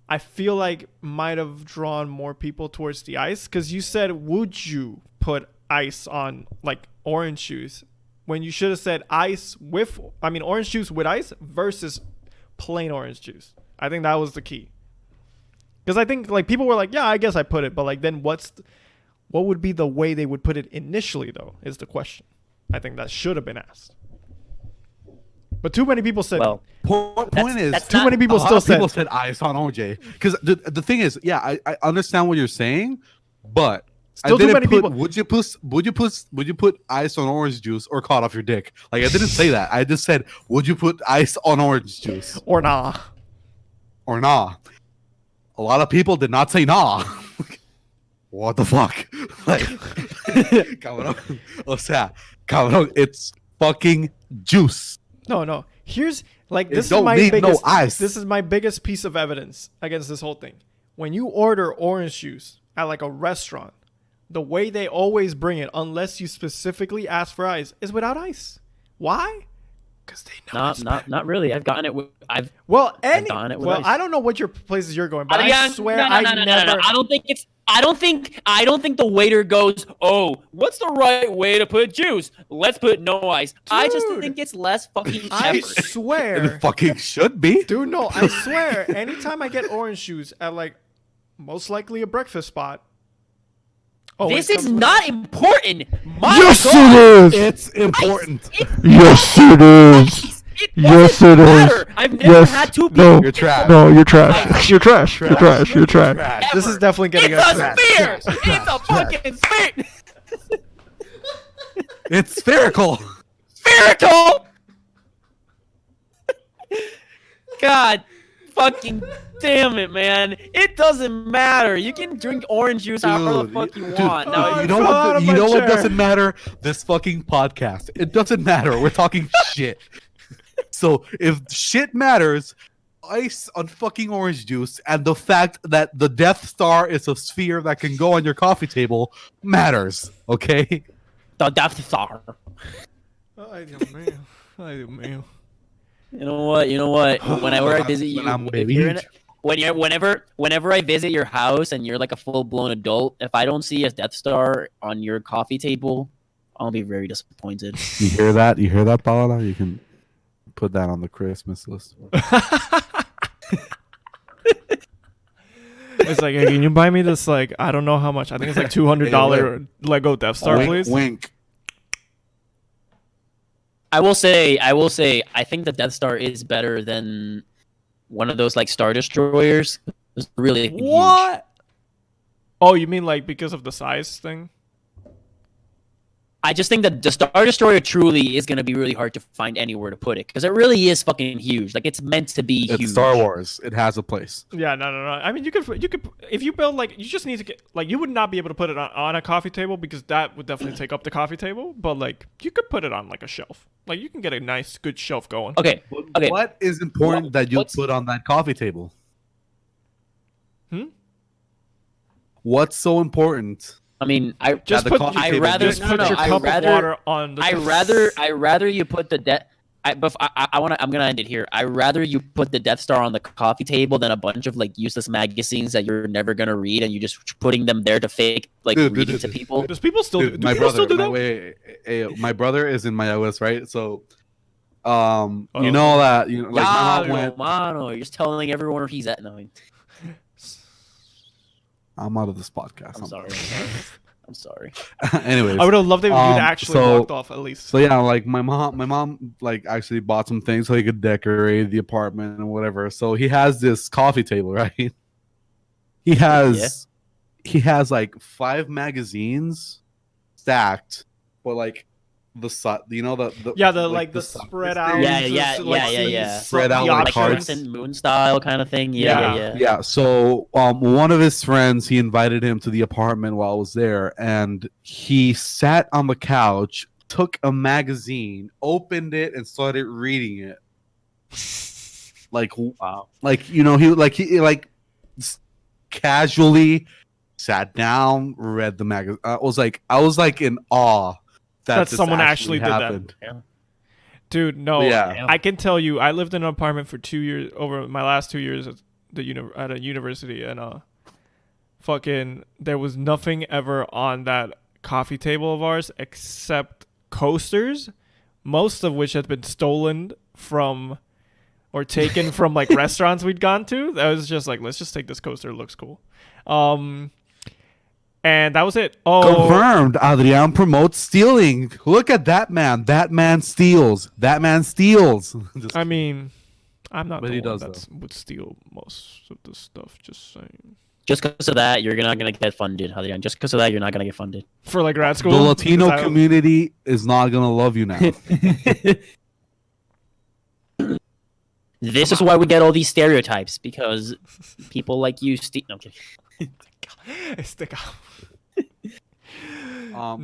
I feel like might have drawn more people towards the ice, because you said, "Would you put ice on like orange juice?" When you should have said orange juice with ice versus plain orange juice. I think that was the key. Because I think like people were like, yeah, I guess I put it, but like then what would be the way they would put it initially though is the question. I think that should have been asked. But too many people said. Well, Point is, that's too not- many people a lot still of people said. said ice on OJ. Because the thing is, yeah, I understand what you're saying, but Still I too didn't many put, people- Would you put ice on orange juice or cut off your dick? Like I didn't say that. I just said, would you put ice on orange juice Or nah. or nah? A lot of people did not say nah. What the fuck? Like, cabrón. O sea, cabrón, it's fucking juice. No. Here's like It this is don't my need no biggest. ice. This is my biggest piece of evidence against this whole thing. When you order orange juice at like a restaurant, the way they always bring it, unless you specifically ask for ice, is without ice. Why? Because they know it's bad. not really. I've gotten it. I've done it with ice. I don't know what your places you're going, but I Adrian, swear no. I never. I don't think the waiter goes, "Oh, what's the right way to put juice? Let's put no ice." I just Dude. think it's less fucking I effort. It swear, fucking should be. dude. No, I swear. Anytime I get orange juice at like most likely a breakfast spot. Oh, This it is comes with not ice. important. My Yes, God. it is. It's important. Yes, it is. It Yes, doesn't it is. matter. I've never Yes. had two No. You're trash. No, you're trash. You're trash. You're trash. You're trash. Trash. This is definitely getting It's us a trash. sphere. It's a fucking sphere. It's spherical. Spherical. God fucking damn it, man. It doesn't matter. You can drink orange juice however the fuck you want. Now, you I know fell out what? of You my know what chair. doesn't matter? This fucking podcast. It doesn't matter. We're talking shit. So if shit matters, ice on fucking orange juice and the fact that the Death Star is a sphere that can go on your coffee table matters. Okay. the Death Star. Ay, Dios mío. Ay, Dios mío. You know what? Whenever I visit you, When I'm if you're in baby. whenever I visit your house and you're like a full blown adult, if I don't see a Death Star on your coffee table, I'll be very disappointed. You hear that? You hear that, Paola? You can put that on the Christmas list. It's like, hey, can you buy me this? Like, I don't know how much. I think it's like $200 Lego Death Star, Wink, please. wink. I will say, I think the Death Star is better than one of those like Star Destroyers. It's really huge. What? Oh, you mean like because of the size thing? I just think that the Star Destroyer truly is going to be really hard to find anywhere to put it because it really is fucking huge. Like it's meant to be It's huge. Star Wars. It has a place. Yeah, no. I mean, you could if you build like you just need to get like you would not be able to put it on a coffee table because that would definitely take up the coffee table. But like you could put it on like a shelf. Like you can get a nice good shelf going. Okay. Okay. What is important that you what's- put on that coffee table? Hmm? What's so important? I mean, I Just the put. coffee I table, rather just no, put no, your I cup rather of water on the. I rather you put the I'm gonna end it here. I rather you put the Death Star on the coffee table than a bunch of like useless magazines that you're never gonna read and you're just putting them there to fake like reading to people. Does people still Dude, do? my People brother, still do that? my brother is in my iOS, right? So, Oh. you know that like my mom Yeah, went. mano, you're just telling everyone where he's at. No, I'm out of this podcast. I'm sorry. I'm sorry. Anyways, I would have loved it if you'd actually so- walked off at least. So yeah, like my mom like actually bought some things so he could decorate the apartment and whatever. So he has this coffee table, right? He has like 5 magazines stacked, but like the spread out. Yeah. Spread out the like Like cards. Crescent Moon style kind of thing. Yeah. Yeah. So one of his friends, he invited him to the apartment while I was there, and he sat on the couch, took a magazine, opened it, and started reading it. Like wow. Like he casually sat down, read the magazine. I was like in awe that this someone actually did that. happened. Dude, no. Yeah. I can tell you, I lived in an apartment for 2 years, over my last 2 years at a university, and fucking, there was nothing ever on that coffee table of ours except coasters, most of which had been stolen from or taken from like restaurants we'd gone to. That was just like, let's just take this coaster, it looks cool. And that was it. Oh, Confirmed. Adrian promotes stealing. Look at that man. That man steals. That man steals. I mean, I'm not But the he one does, that would steal most of the stuff. Just saying. Just because of that, you're not gonna get funded, Adrian. Just because of that, you're not gonna get funded. For like grad school, the Latino Is that- community is not gonna love you now. This is why we get all these stereotypes because people like you steal. No, I'm kidding. Stick out.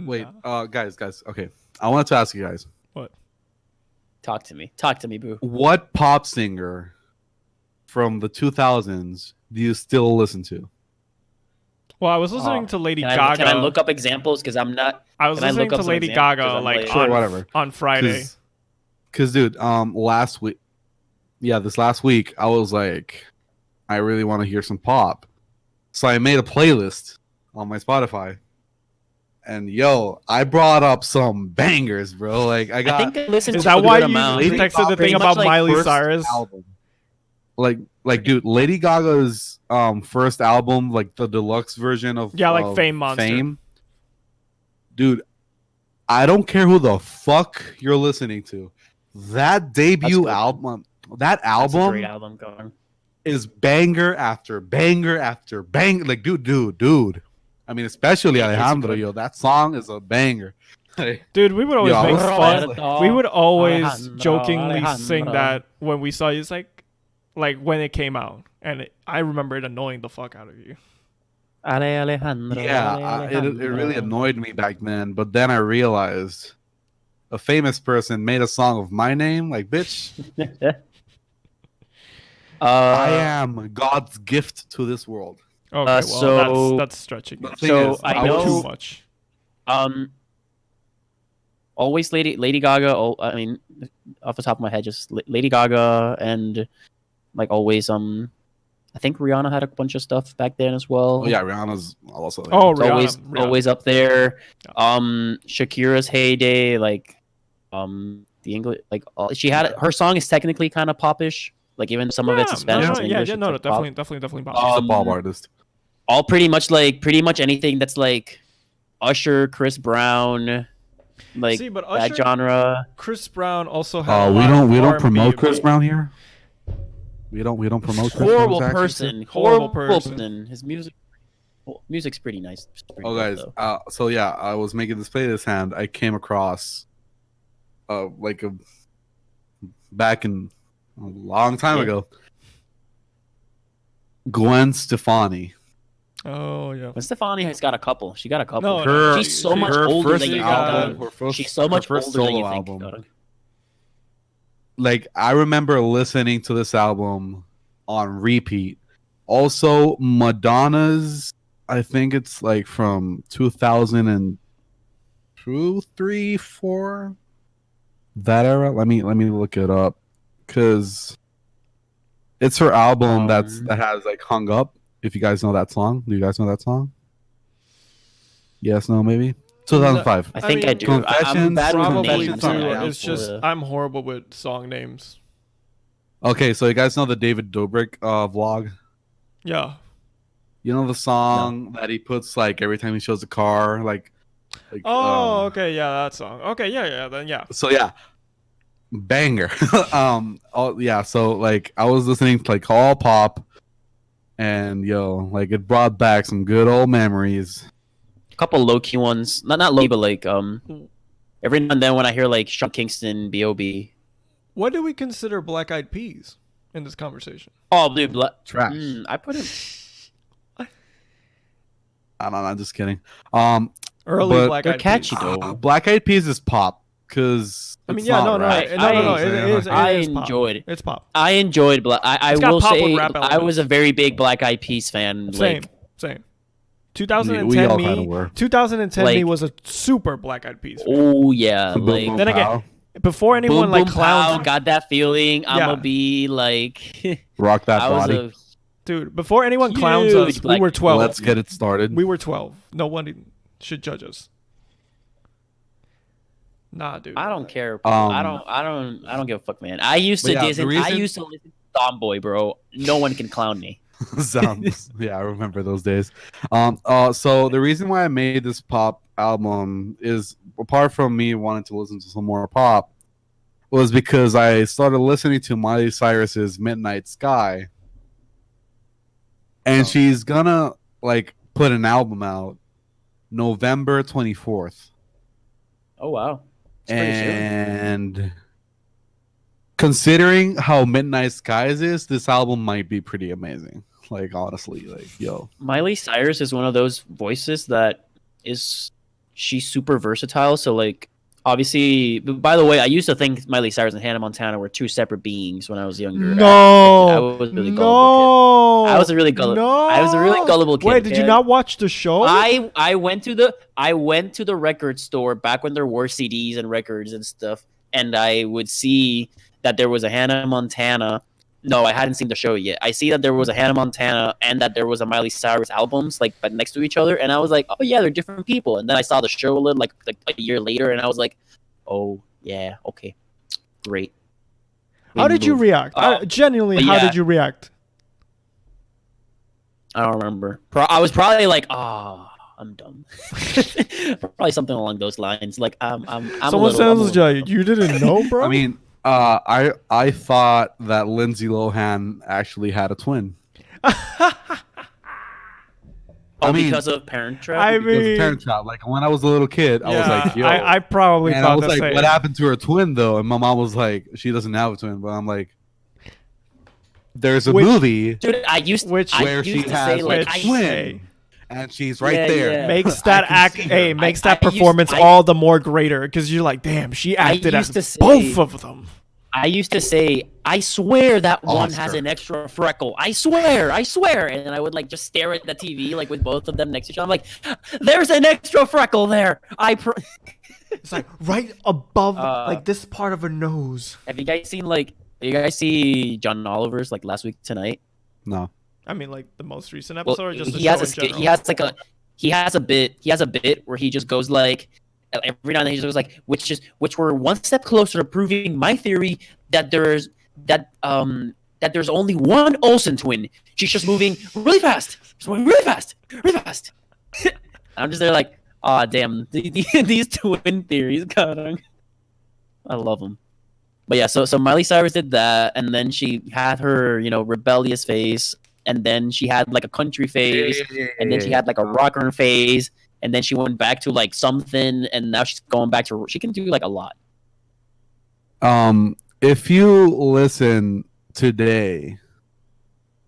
Wait, guys. Okay, I wanted to ask you guys, What? Talk to me, boo. what pop singer from the 2000s do you still listen to? Well, I was listening to Lady Can Gaga. I look up examples? Because I'm not. I was can I listening look up to some Lady examples? 'Cause Gaga I'm like like- Sure, whatever. on Friday. Because dude, last week, this last week, I was like, I really want to hear some pop, so I made a playlist on my Spotify. And yo, I brought up some bangers, bro. Like I got. I think I listened Is to that a why good you amount. Lady texted the Gaga thing pretty about much, like, Miley first Cyrus? album. Like, dude, Lady Gaga's first album, like the deluxe version of like Fame Monster. Fame. Dude, I don't care who the fuck you're listening to. That debut good. album, that That's a album great album going. is banger after banger after bang. Like, dude. I mean, especially It is Alejandro, good. yo. That song is a banger. Dude, we would always Yo, I make was- fun. We would always Alejandro, jokingly sing Alejandro. that when we saw you. It's like when it came out, and I remember it annoying the fuck out of you. Alejandro. Yeah, it really annoyed me back then. But then I realized a famous person made a song of my name. Like, bitch, I am God's gift to this world. Okay, well, so- that's stretching it. The thing So is, I Too know- much. Always Lady Gaga. I mean, off the top of my head, just Lady Gaga and like always. I think Rihanna had a bunch of stuff back then as well. Oh yeah, Rihanna's also. There. Oh, It's Rihanna. always up there. Shakira's heyday, like the English, like she had her song is technically kind of popish. Like even some of it's in Spanish. No, and English, it's, like, pop. definitely She's pop. a pop artist. all pretty much anything that's like Usher, Chris Brown, like See, but that Usher, genre. Chris Brown also had. We don't promote R&B. Chris Brown here. We don't promote Chris Horrible Brown's person. actions. Horrible person. person. His music's pretty nice. It's pretty Oh, good, guys. though. So yeah, I was making this playlist and I came across, back in a long time ago, Gwen Stefani. Oh yeah. But Stefani has got a couple. She got a couple. No, She's so much older first than you album, think. her first- She's so much her first older than solo you think. album. Like, I remember listening to this album on repeat. Also, Madonna's, I think it's like from 2002, 3, 4, that era. Let me look it up, because it's her album that has like Hung Up. If you guys know that song, do you guys know that song? Yes, no, maybe 2005. I think I do. Confessions, I'm bad with Probably names. too. Yeah, It's just I'm horrible with song names. Okay, so you guys know the David Dobrik vlog? Yeah. You know the song that he puts like every time he shows a car, like Oh, okay, yeah, that song. Okay, yeah, then yeah. So yeah, banger. So like I was listening to like all pop, and like it brought back some good old memories. A couple low key ones, not low, but like every now and then when I hear like Sean Kingston, B.O.B. What do we consider Black Eyed Peas in this conversation? Oh, dude, Trash. I put him. I don't know. I'm just kidding. Early but Black they're Eyed catchy Peas. though. Black Eyed Peas is pop, because I mean, yeah, no. It is. I It is pop. enjoyed it. It's pop. I enjoyed Black. I It's got will pop with say rap I elements. was a very big Black Eyed Peas fan. Same. Like, 2010 We all me. kinda were. 2010 me Like- was a super Black Eyed Peas fan. oh yeah, Boom, like boom, Then again, pow. Before anyone boom, like boom, clowns, pow, got that feeling. Yeah. I'ma be like, Rock that I was body. a dude. Before anyone clowns us, Huge we Black- were 12. Let's get it started. We were 12. No one should judge us. Nah, dude. I don't care. Bro. I don't give a fuck, man. I used to listen to Tomboy, bro. No one can clown me. Sounds, yeah, I remember those days. So the reason why I made this pop album is, apart from me wanting to listen to some more pop, was because I started listening to Miley Cyrus's Midnight Sky, and she's gonna like put an album out November 24th. Oh wow. It's pretty soon. And considering how Midnight Skies is, this album might be pretty amazing. Like, honestly, like, yo. Miley Cyrus is one of those voices that she's super versatile. So like, obviously, by the way, I used to think Miley Cyrus and Hannah Montana were two separate beings when I was younger. I was a really gullible kid. I was a really gullible kid. Wait, did you not watch the show? I went to the record store back when there were CDs and records and stuff, and I would see that there was a Hannah Montana. No, I hadn't seen the show yet. I see that there was a Hannah Montana and that there was a Miley Cyrus albums like but next to each other, and I was like, oh yeah, they're different people. And then I saw the show a little like a year later, and I was like, oh yeah, okay, great. How did you react? Genuinely, how did you react? I don't remember. I was probably like, oh, I'm dumb. Probably something along those lines. Like, Someone sounds like you didn't know, bro. I mean, I thought that Lindsay Lohan actually had a twin. Because of Parent Trap. Because of Parent Trap. Like, when I was a little kid, I was like, yo. I probably and thought I was the like, same. what happened to her twin though? And my mom was like, she doesn't have a twin. But I'm like, there's a movie, dude. where she has a twin, and she's right there. Yeah. Makes that makes that performance all the more greater, because you're like, damn, she acted as both of them. I used to say, I swear that one has an extra freckle. I swear. And then I would like just stare at the TV like with both of them next to each other. I'm like, there's an extra freckle there. It's like right above like this part of her nose. Have you guys seen like? You guys see John Oliver's like last week tonight? No. I mean, like the most recent episode, or just the he show has in a general? he has a bit where he just goes like every now and then he just goes like which were one step closer to proving my theory that that there's only one Olsen twin. She's just moving really fast. She's moving really fast. Really fast. I'm just there like, aw, damn. These twin theories, God. I love them. But yeah, so Miley Cyrus did that, and then she had her, rebellious face, and then she had like a country face, and then she had like a rocker phase, and then she went back to like something, and now she's going back to. She can do like a lot. If you listen today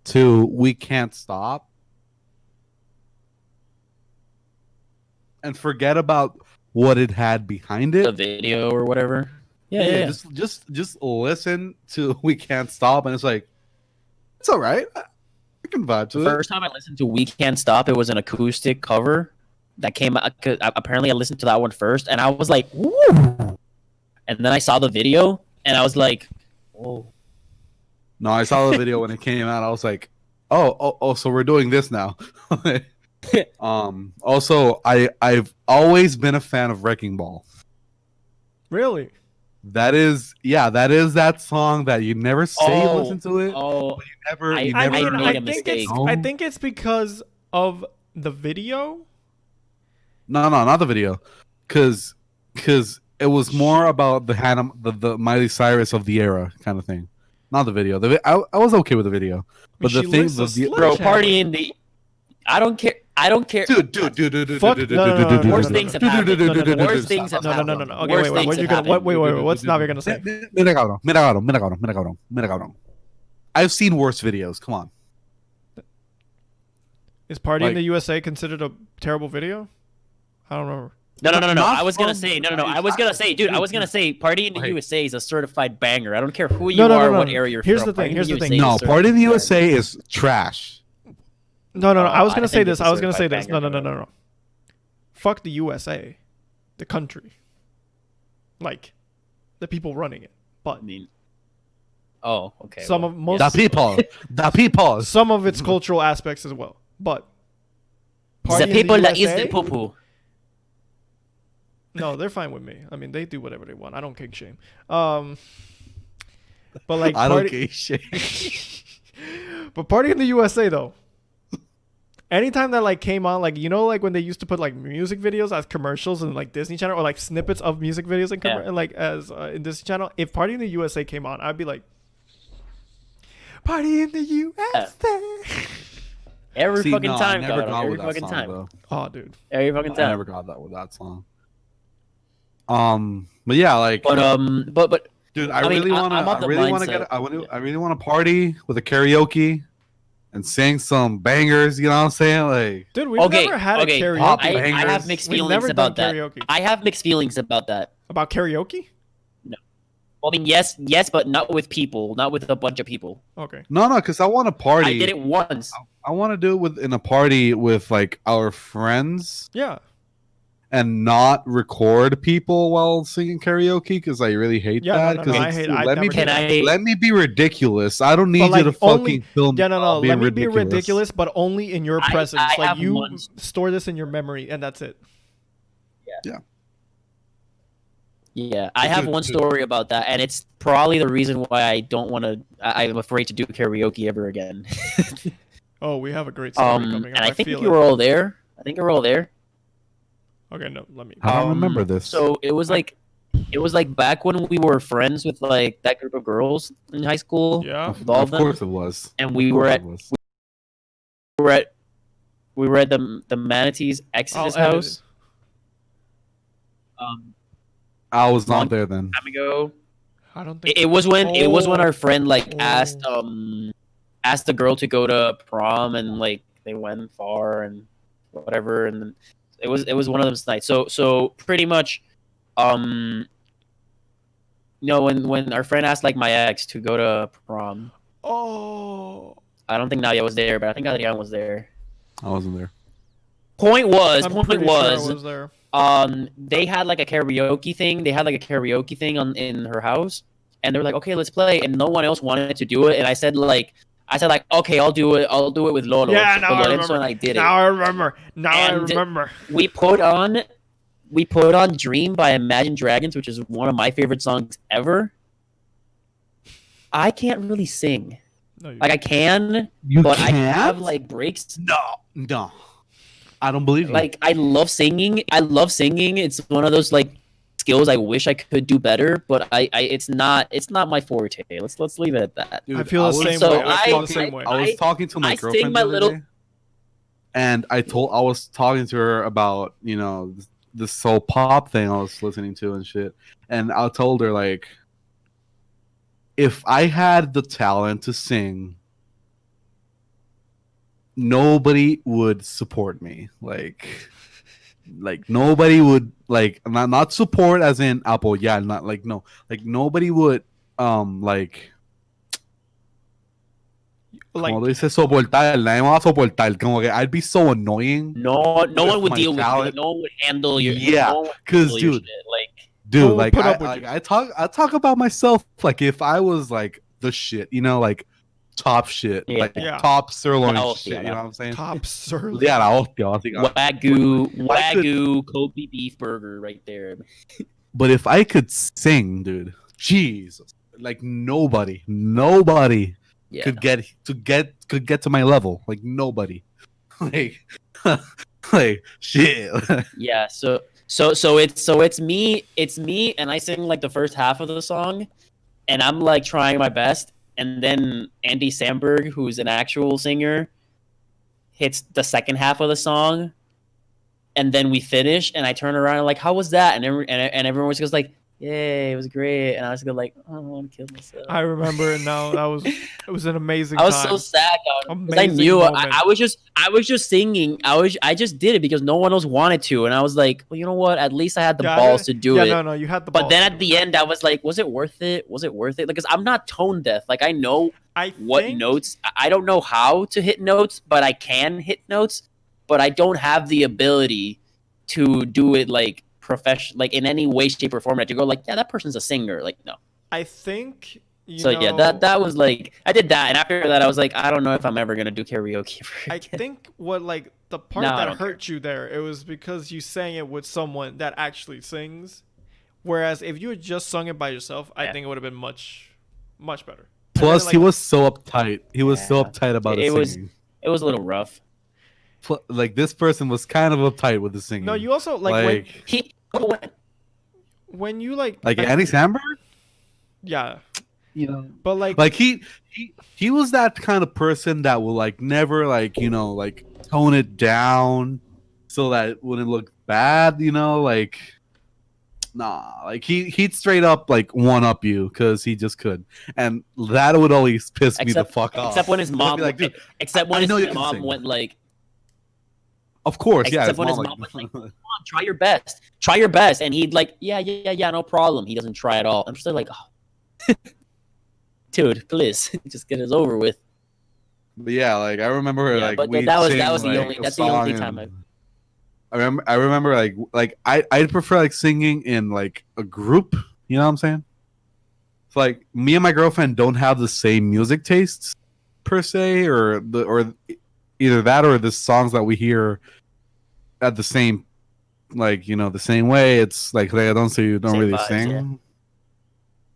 to "We Can't Stop" and forget about what it had behind it, The video or whatever. Yeah. Just listen to "We Can't Stop" and it's like, it's all right. I can vibe to it. The first time I listened to "We Can't Stop," it was an acoustic cover that came out. Apparently, I listened to that one first, and I was like, "Ooh!" And then I saw the video, and I was like, "Whoa!" No, I saw the video when it came out. I was like, "Oh, so we're doing this now." Also, I've always been a fan of Wrecking Ball. Really? That is that song that you never say you listen to it. Oh, But you never made a mistake. I think it's because of the video. No, not the video, because it was more about the Miley Cyrus of the era kind of thing, not the video. I was okay with the video, but the thing, bro, partying the. I don't care. Dude. Fuck, no. Worse things have happened. Worse things have No. happened. Okay, wait. What are you gonna? Wait. What's Navia gonna say? Mira cabrón. I've seen worse videos. Come on. Is Party in the USA considered a terrible video? I don't remember. No. I was gonna say, dude. I was gonna say, Party in the USA is a certified banger. I don't care who you are, what area you're from. Here's the thing. No, Party in the USA is trash. No. I was gonna say this. No. Fuck the USA, the country, like the people running it. But I mean, oh, okay. The people. Some of its cultural aspects as well. But the people that is the poo-poo. No, they're fine with me. I mean, they do whatever they want. I don't kink shame. But like, I don't kink shame. But Party in the USA though. Anytime that like came on, like like when they used to put like music videos as commercials in like Disney Channel or like snippets of music videos and like as in Disney Channel, if Party in the USA came on, I'd be like, Party in the USA. Every fucking time, every fucking time. Oh, dude. Every fucking time. I never got that with that song. But yeah, like. But. Dude, I really want to party with a karaoke. And sing some bangers, you know what I'm saying? Like, dude, we've never had a karaoke. I have mixed feelings about that. Karaoke. I have mixed feelings about that. About karaoke? No. Well, I mean, yes, but not with people, not with a bunch of people. Okay. No, because I want to party. I did it once. I want to do it in a party with like our friends. Yeah. And not record people while singing karaoke because I really hate that. No, I hate. Let me be ridiculous. I don't need you to fucking film. Yeah, no. Let me be ridiculous, but only in your presence. Like you store this in your memory, and that's it. Yeah. I have one story about that, and it's probably the reason why I don't want to. I'm afraid to do karaoke ever again. Oh, we have a great story coming up. And I think you were all there. Okay, no, let me. I don't remember this. So it was like back when we were friends with like that group of girls in high school. Yeah, with all of course it was. And we were at the Manatee's ex's house. I was not there then. Time ago. I don't think it was when our friend like asked the girl to go to prom, and like they went far and whatever, and then it was one of those nights. So pretty much, when our friend asked like my ex to go to prom. Oh. I don't think Navia was there, but I think Adrian was there. I wasn't there. Point was, sure I was there. They had like a karaoke thing. They had like a karaoke thing in her house, and they were like, okay, let's play, and no one else wanted to do it, and I said like, okay, I'll do it with Lolo. Yeah, now I remember. And I did now I remember. I remember. We put on Dream by Imagine Dragons, which is one of my favorite songs ever. I can't really sing. No, you Like I can, You but I can't? have like breaks. No. I don't believe you. Like I love singing. I love singing. It's one of those like skills I wish I could do better, but it's not my forte. Let's leave it at that. Dude, I feel the same so way. I feel the same way. I was talking to my I sing girlfriend my the other little- day, and I was talking to her about this whole pop thing I was listening to and shit, and I told her like, if I had the talent to sing, nobody would support me. Like nobody would not support as in apoyar, not like no, like nobody would like como dice soportar, nadie me va a soportar. Como que I'd be so annoying. No one would my deal with you. talent. No one would handle your. Yeah, no one would because handle your dude, shit. Like dude, Who like put up with you? I talk about myself like if I was like the shit, like top shit, Yeah. like Yeah. top sirloin La shit. hostia, You know what I'm saying? Top sirloin. Yeah, la hostia, básicamente. Wagyu Kobe beef burger right there. But if I could sing, dude, Jesus, like nobody Yeah. could get to my level. Like nobody. like like shit. Yeah, so it's me, and I sing like the first half of the song, and I'm like trying my best, and then Andy Samberg, who's an actual singer, hits the second half of the song, and then we finish, and I turn around and like, how was that? And everyone just goes like, yay, it was great, and I was like, oh, I want to kill myself. I remember it now. It was an amazing I was time. so sad, dog, because I Amazing knew moment. I was just singing. I just did it because no one else wanted to, and I was like, well, you know what? At least I had the balls to do it. No, you had the But balls then to at do the it. end, I was like, was it worth it? Was it worth it? Because I'm not tone deaf. Like I know what think- notes. I don't know how to hit notes, but I can hit notes. But I don't have the ability to do it like professional, like in any way, shape, or form. To go like, yeah, that person's a singer. Like no. I think. Yeah, that was like I did that, and after that, I was like, I don't know if I'm ever gonna do karaoke ever I again. think what like the part No, I that don't hurt you there, it was because you sang it with someone that actually sings. Whereas if you had just sung it by yourself, I think it would have been much better. Plus, then, he like, was so uptight. He was so Yeah. uptight about It his was- singing. It was a little rough. Like this person was kind of uptight with the singing. No, you also like He when you like Andy Samberg. yeah, But like he was that kind of person that will like never like tone it down so that it wouldn't look bad. Like nah, like he'd straight up like one up you because he just could, and that would always piss me the fuck off. Except when his mom, Be like, dude, except when I know you his can mom sing. went like, of course, yeah. except when his mom was like, come on, try your best, and he'd like, yeah, no problem. He doesn't try at all. I'm just like, oh. Dude, please, just get this over with. But yeah, like I remember, Yeah, like but we'd that was sing, the like, only a that's the only song time and- I remember like I'd prefer like singing in like a group. You know what I'm saying? It's like me and my girlfriend don't have the same music tastes per se, or either that or the songs that we hear at the same the same way. It's like reggaeton, so you don't Same really vibes, sing. yeah.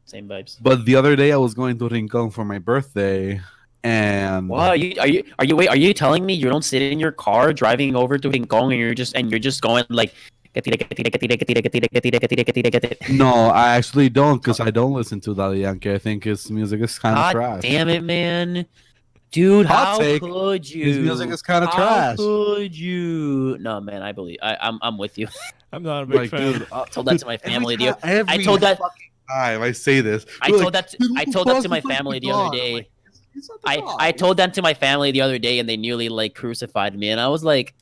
Same vibes. But the other day I was going to Rincon for my birthday, and Wow, are you telling me you don't sit in your car driving over to Rincon and you're just going like no, I actually don't, because I don't listen to Daddy Yankee. I think his music is kind of God trash. damn it, man. Dude, Hot how take. could you? His music is kind of How trash. could you? No, man, I believe I'm with you. I'm not a big Like, fan. dude, Told that to my family. I told that- time I say this. I they're told like, that "Dude, I who told that to fucking my plays family the guitar?" other I'm day. like, "It's not the I dog." told that to my family the other day, and they nearly like crucified me. And I was like,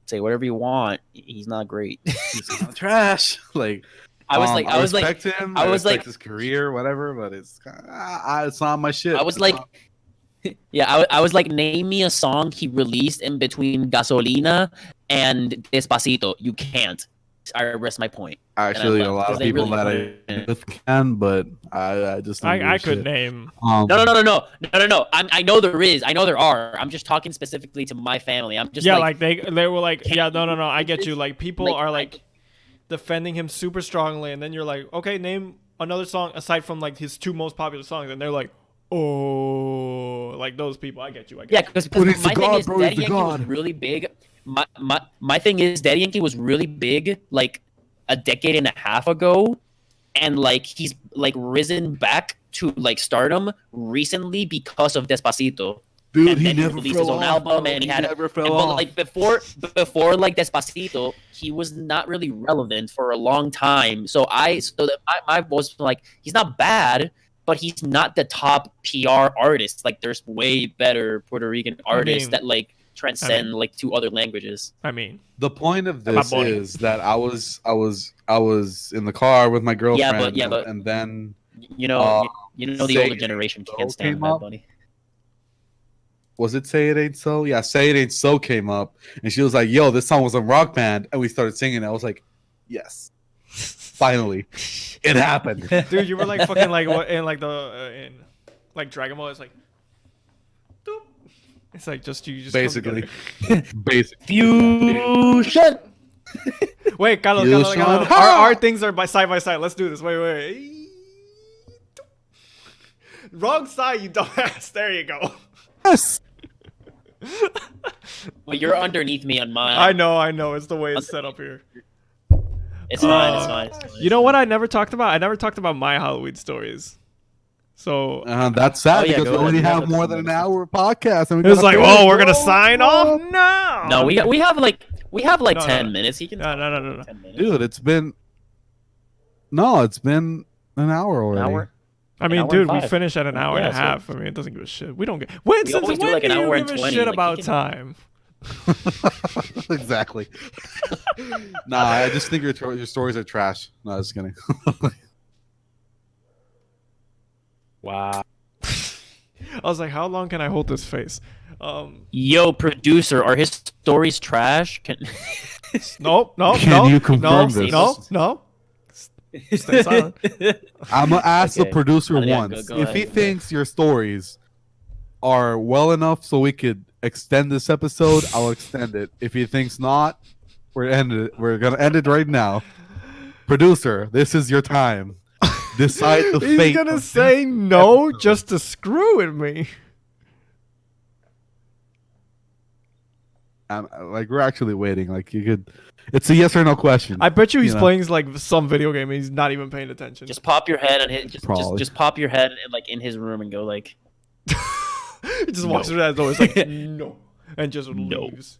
say whatever you want. He's not great. He's kind of trash. Like I was like, I respect him. I was respect like- his career, whatever. But it's it's not my shit. I was It's like, not- yeah, I was like, name me a song he released in between Gasolina and Despacito. You can't. I rest my point. actually a left, lot because of they people really that put I it in. with can, but I just don't give I a could shit. name. No. I know there is. I know there are. I'm just talking specifically to my family. I'm just Yeah, like, like they were like, yeah, no. I get you. Like people Like, are like defending him super strongly, and then you're like, okay, name another song aside from like his two most popular songs, and they're like, oh, like those people. I get you. I get Yeah, you. because But he's the my thing god, is bro, he's Daddy the Yankee was god. really big. My thing is Daddy Yankee was really big like a decade and a half ago, and like he's like risen back to like stardom recently because of Despacito. Dude, And he then never released fell his own off. album, Bro. and he He had never fell but off. like before like Despacito, he was not really relevant for a long time. So my was like, he's not bad, but he's not the top PR artist. Like there's way better Puerto Rican artists that like transcend like to other languages. I mean, The point of this is that I was in the car with my girlfriend, but and then you know the Say older It generation Ain't So can't stand came Bad up. Bunny. Was it Say It Ain't So? Yeah, Say It Ain't So came up, and she was like, "Yo, this song was a rock band," and we started singing. I was like, "Yes, finally, it happened." dude, you were like fucking like what in like the in like Dragon Ball. It's like, doop. It's like you just Basically, Fusion. Wait, Carlos, You Carlos, son. our things are side by side. Let's do this. Wait. Wrong side, you dumbass. There you go. Yes. Well, you're underneath me on mine. I know. It's the way it's set up here. It's fine. It's fine. You know what I never talked about? I never talked about my Halloween stories. So That's sad Oh, yeah, because go we ahead. already You have have more some than an minutes. hour podcast, and it's like, gotta oh, we're gonna finish. sign off? No. No, we have like No, 10 minutes. He can No. 10 minutes. Dude, it's been an hour An already. hour. I mean, hour dude, and we 5. finish at an hour and Yeah, a so- half. I mean, it doesn't give a shit. We don't get. When We always do like an do you hour and give a 20, shit like, about you time? Exactly. Nah, I just think your stories are trash. No, just kidding. Wow. I was like, how long can I hold this face? Yo, producer, are his stories trash? No. Can you confirm this? No. Stay silent. I'm gonna ask the Okay. producer Yeah, once go if ahead, he go thinks your stories are well enough so we could extend this episode. I'll extend it. If he thinks not, we're gonna end it right now. Producer, this is your time. Decide the fate. He's gonna of say this no episode. just to screw with me. Like we're actually waiting. Like you could. It's a yes or no question. I bet you he's You know. playing like some video game and he's not even paying attention. Just pop your head and Probably. just pop your head like in his room and go like, He just walks through that door. It's like no, and just No. leaves.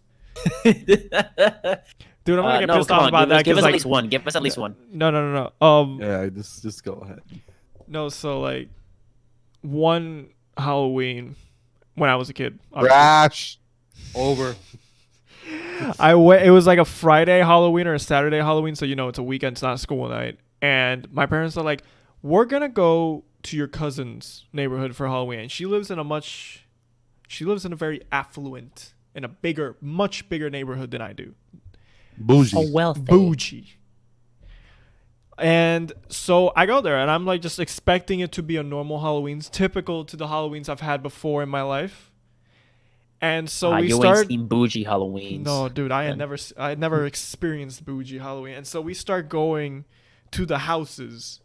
Dude, I'm gonna get no, pissed come off on, about that give because us at like least one. Give us at least one. no. Yeah, just go ahead. No, so like one Halloween when I was a kid. obviously, Crash. Over. It was like a Friday Halloween or a Saturday Halloween, so it's a weekend, it's not school night. And my parents are like, "We're gonna go to your cousin's neighborhood for Halloween." And she lives in a very affluent, in a much bigger neighborhood than I do. Bougie. Oh, wealthy. Bougie. And so I go there and I'm like just expecting it to be a normal Halloween's, typical to the Halloweens I've had before in my life. And so we you start. ain't seen bougie Halloweens. No, dude, I had And- never experienced bougie Halloween. And so we start going to the houses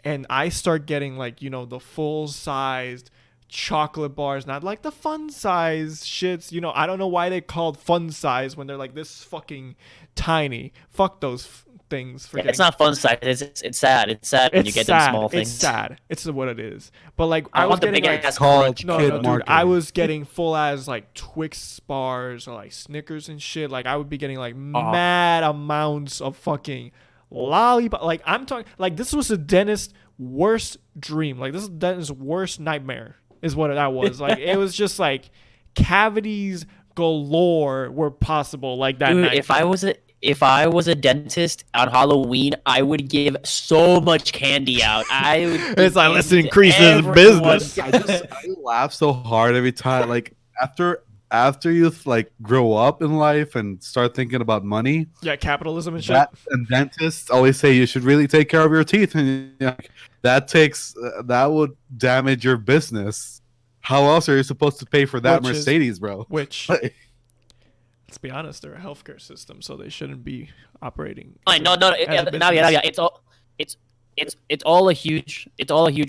and I start getting like, the full-sized chocolate bars, not like the fun size shits. I don't know why they called fun size when they're like this fucking tiny. Fuck those things. Yeah, it's not fun size. It's sad. It's sad when you get them small things. It's sad. It's what it is. But like I was want the getting big like, ass called crunch. no, kid dude. market. I was getting full as like Twix bars or like Snickers and shit. Like I would be getting like mad amounts of fucking lollipop. Like I'm talking. Like this was a dentist's worst dream. Like this is dentist's worst nightmare. Is what that was. Like it was just like cavities galore were possible. Like that Dude, night. if I was a dentist on Halloween, I would give so much candy out. I would give It's like, let's candy to increase this everyone. business. I laugh so hard every time. Like after you like grow up in life and start thinking about money, Yeah, capitalism and shit. that and dentists always say you should really take care of your teeth, and that would damage your business. How else are you supposed to pay for that Which is- Mercedes, bro? Which, let's be honest, they're a healthcare system, so they shouldn't be operating. Fine, no, as a business. Navia, it's all a huge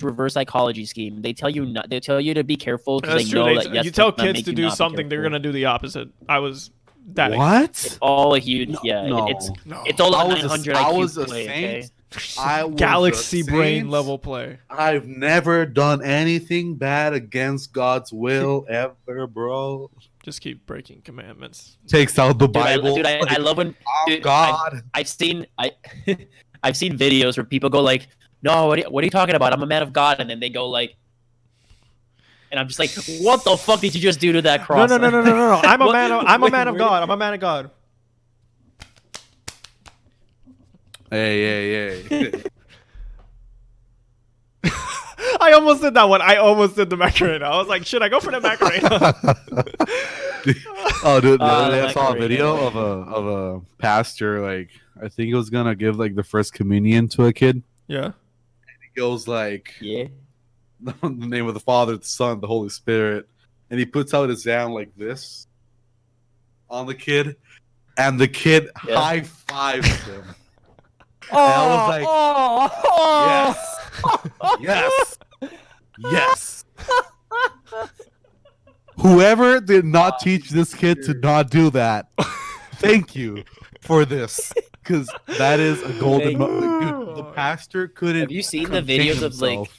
reverse psychology scheme. They tell you not. They tell you to be careful because That's they true. know that yes, You tell it's gonna kids make to you do not be something, they're careful. gonna do the opposite. I was that. What? It's all a huge No. It's all I a was 900 I IQ was a play. saint. Okay? I was Galaxy a brain saint. level play. I've never done anything bad against God's will ever, bro. Just keep breaking commandments. Takes out the Bible. I love when dude, God. I've seen I've seen videos where people go like, "No, what are you talking about? I'm a man of God," and then they go like, and I'm just like, "What the fuck did you just do to that cross?" No. I'm a What- man. I'm a wait, man of where- God. I'm a man of God. Hey. I almost did that one. I almost did the Macarena. I was like, should I go for the Macarena? Oh, dude, the other day the I saw a Macarena. video of a pastor, like, I think he was gonna give like the first communion to a kid. Yeah. He goes like, Yeah. in the name of the Father, the Son, the Holy Spirit, and he puts out his hand like this on the kid, and the kid Yeah. high fives him. And I was like, yes. Whoever did not teach this kid to not do that, thank you for this, because that is a golden. Dude, the pastor couldn't. Have you seen the contain videos of himself.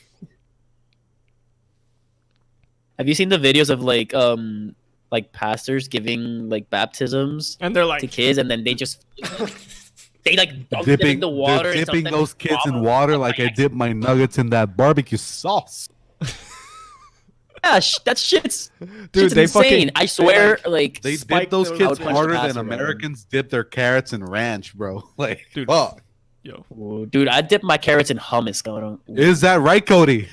Have you seen the videos of like pastors giving like baptisms And they're like, to kids, and then they just they like dunk them in the water, they're and dipping something those kids in vomit. water like I dip my nuggets in that barbecue sauce. Yeah, that shit's dude, they insane. fucking. I swear, like They Spike dip those those- kids I would harder punch the than pastor, Americans dip their carrots in ranch, bro. Like, Dude. fuck. Yo. Ooh, dude, I dip my carrots in hummus going on. Is that right, Cody?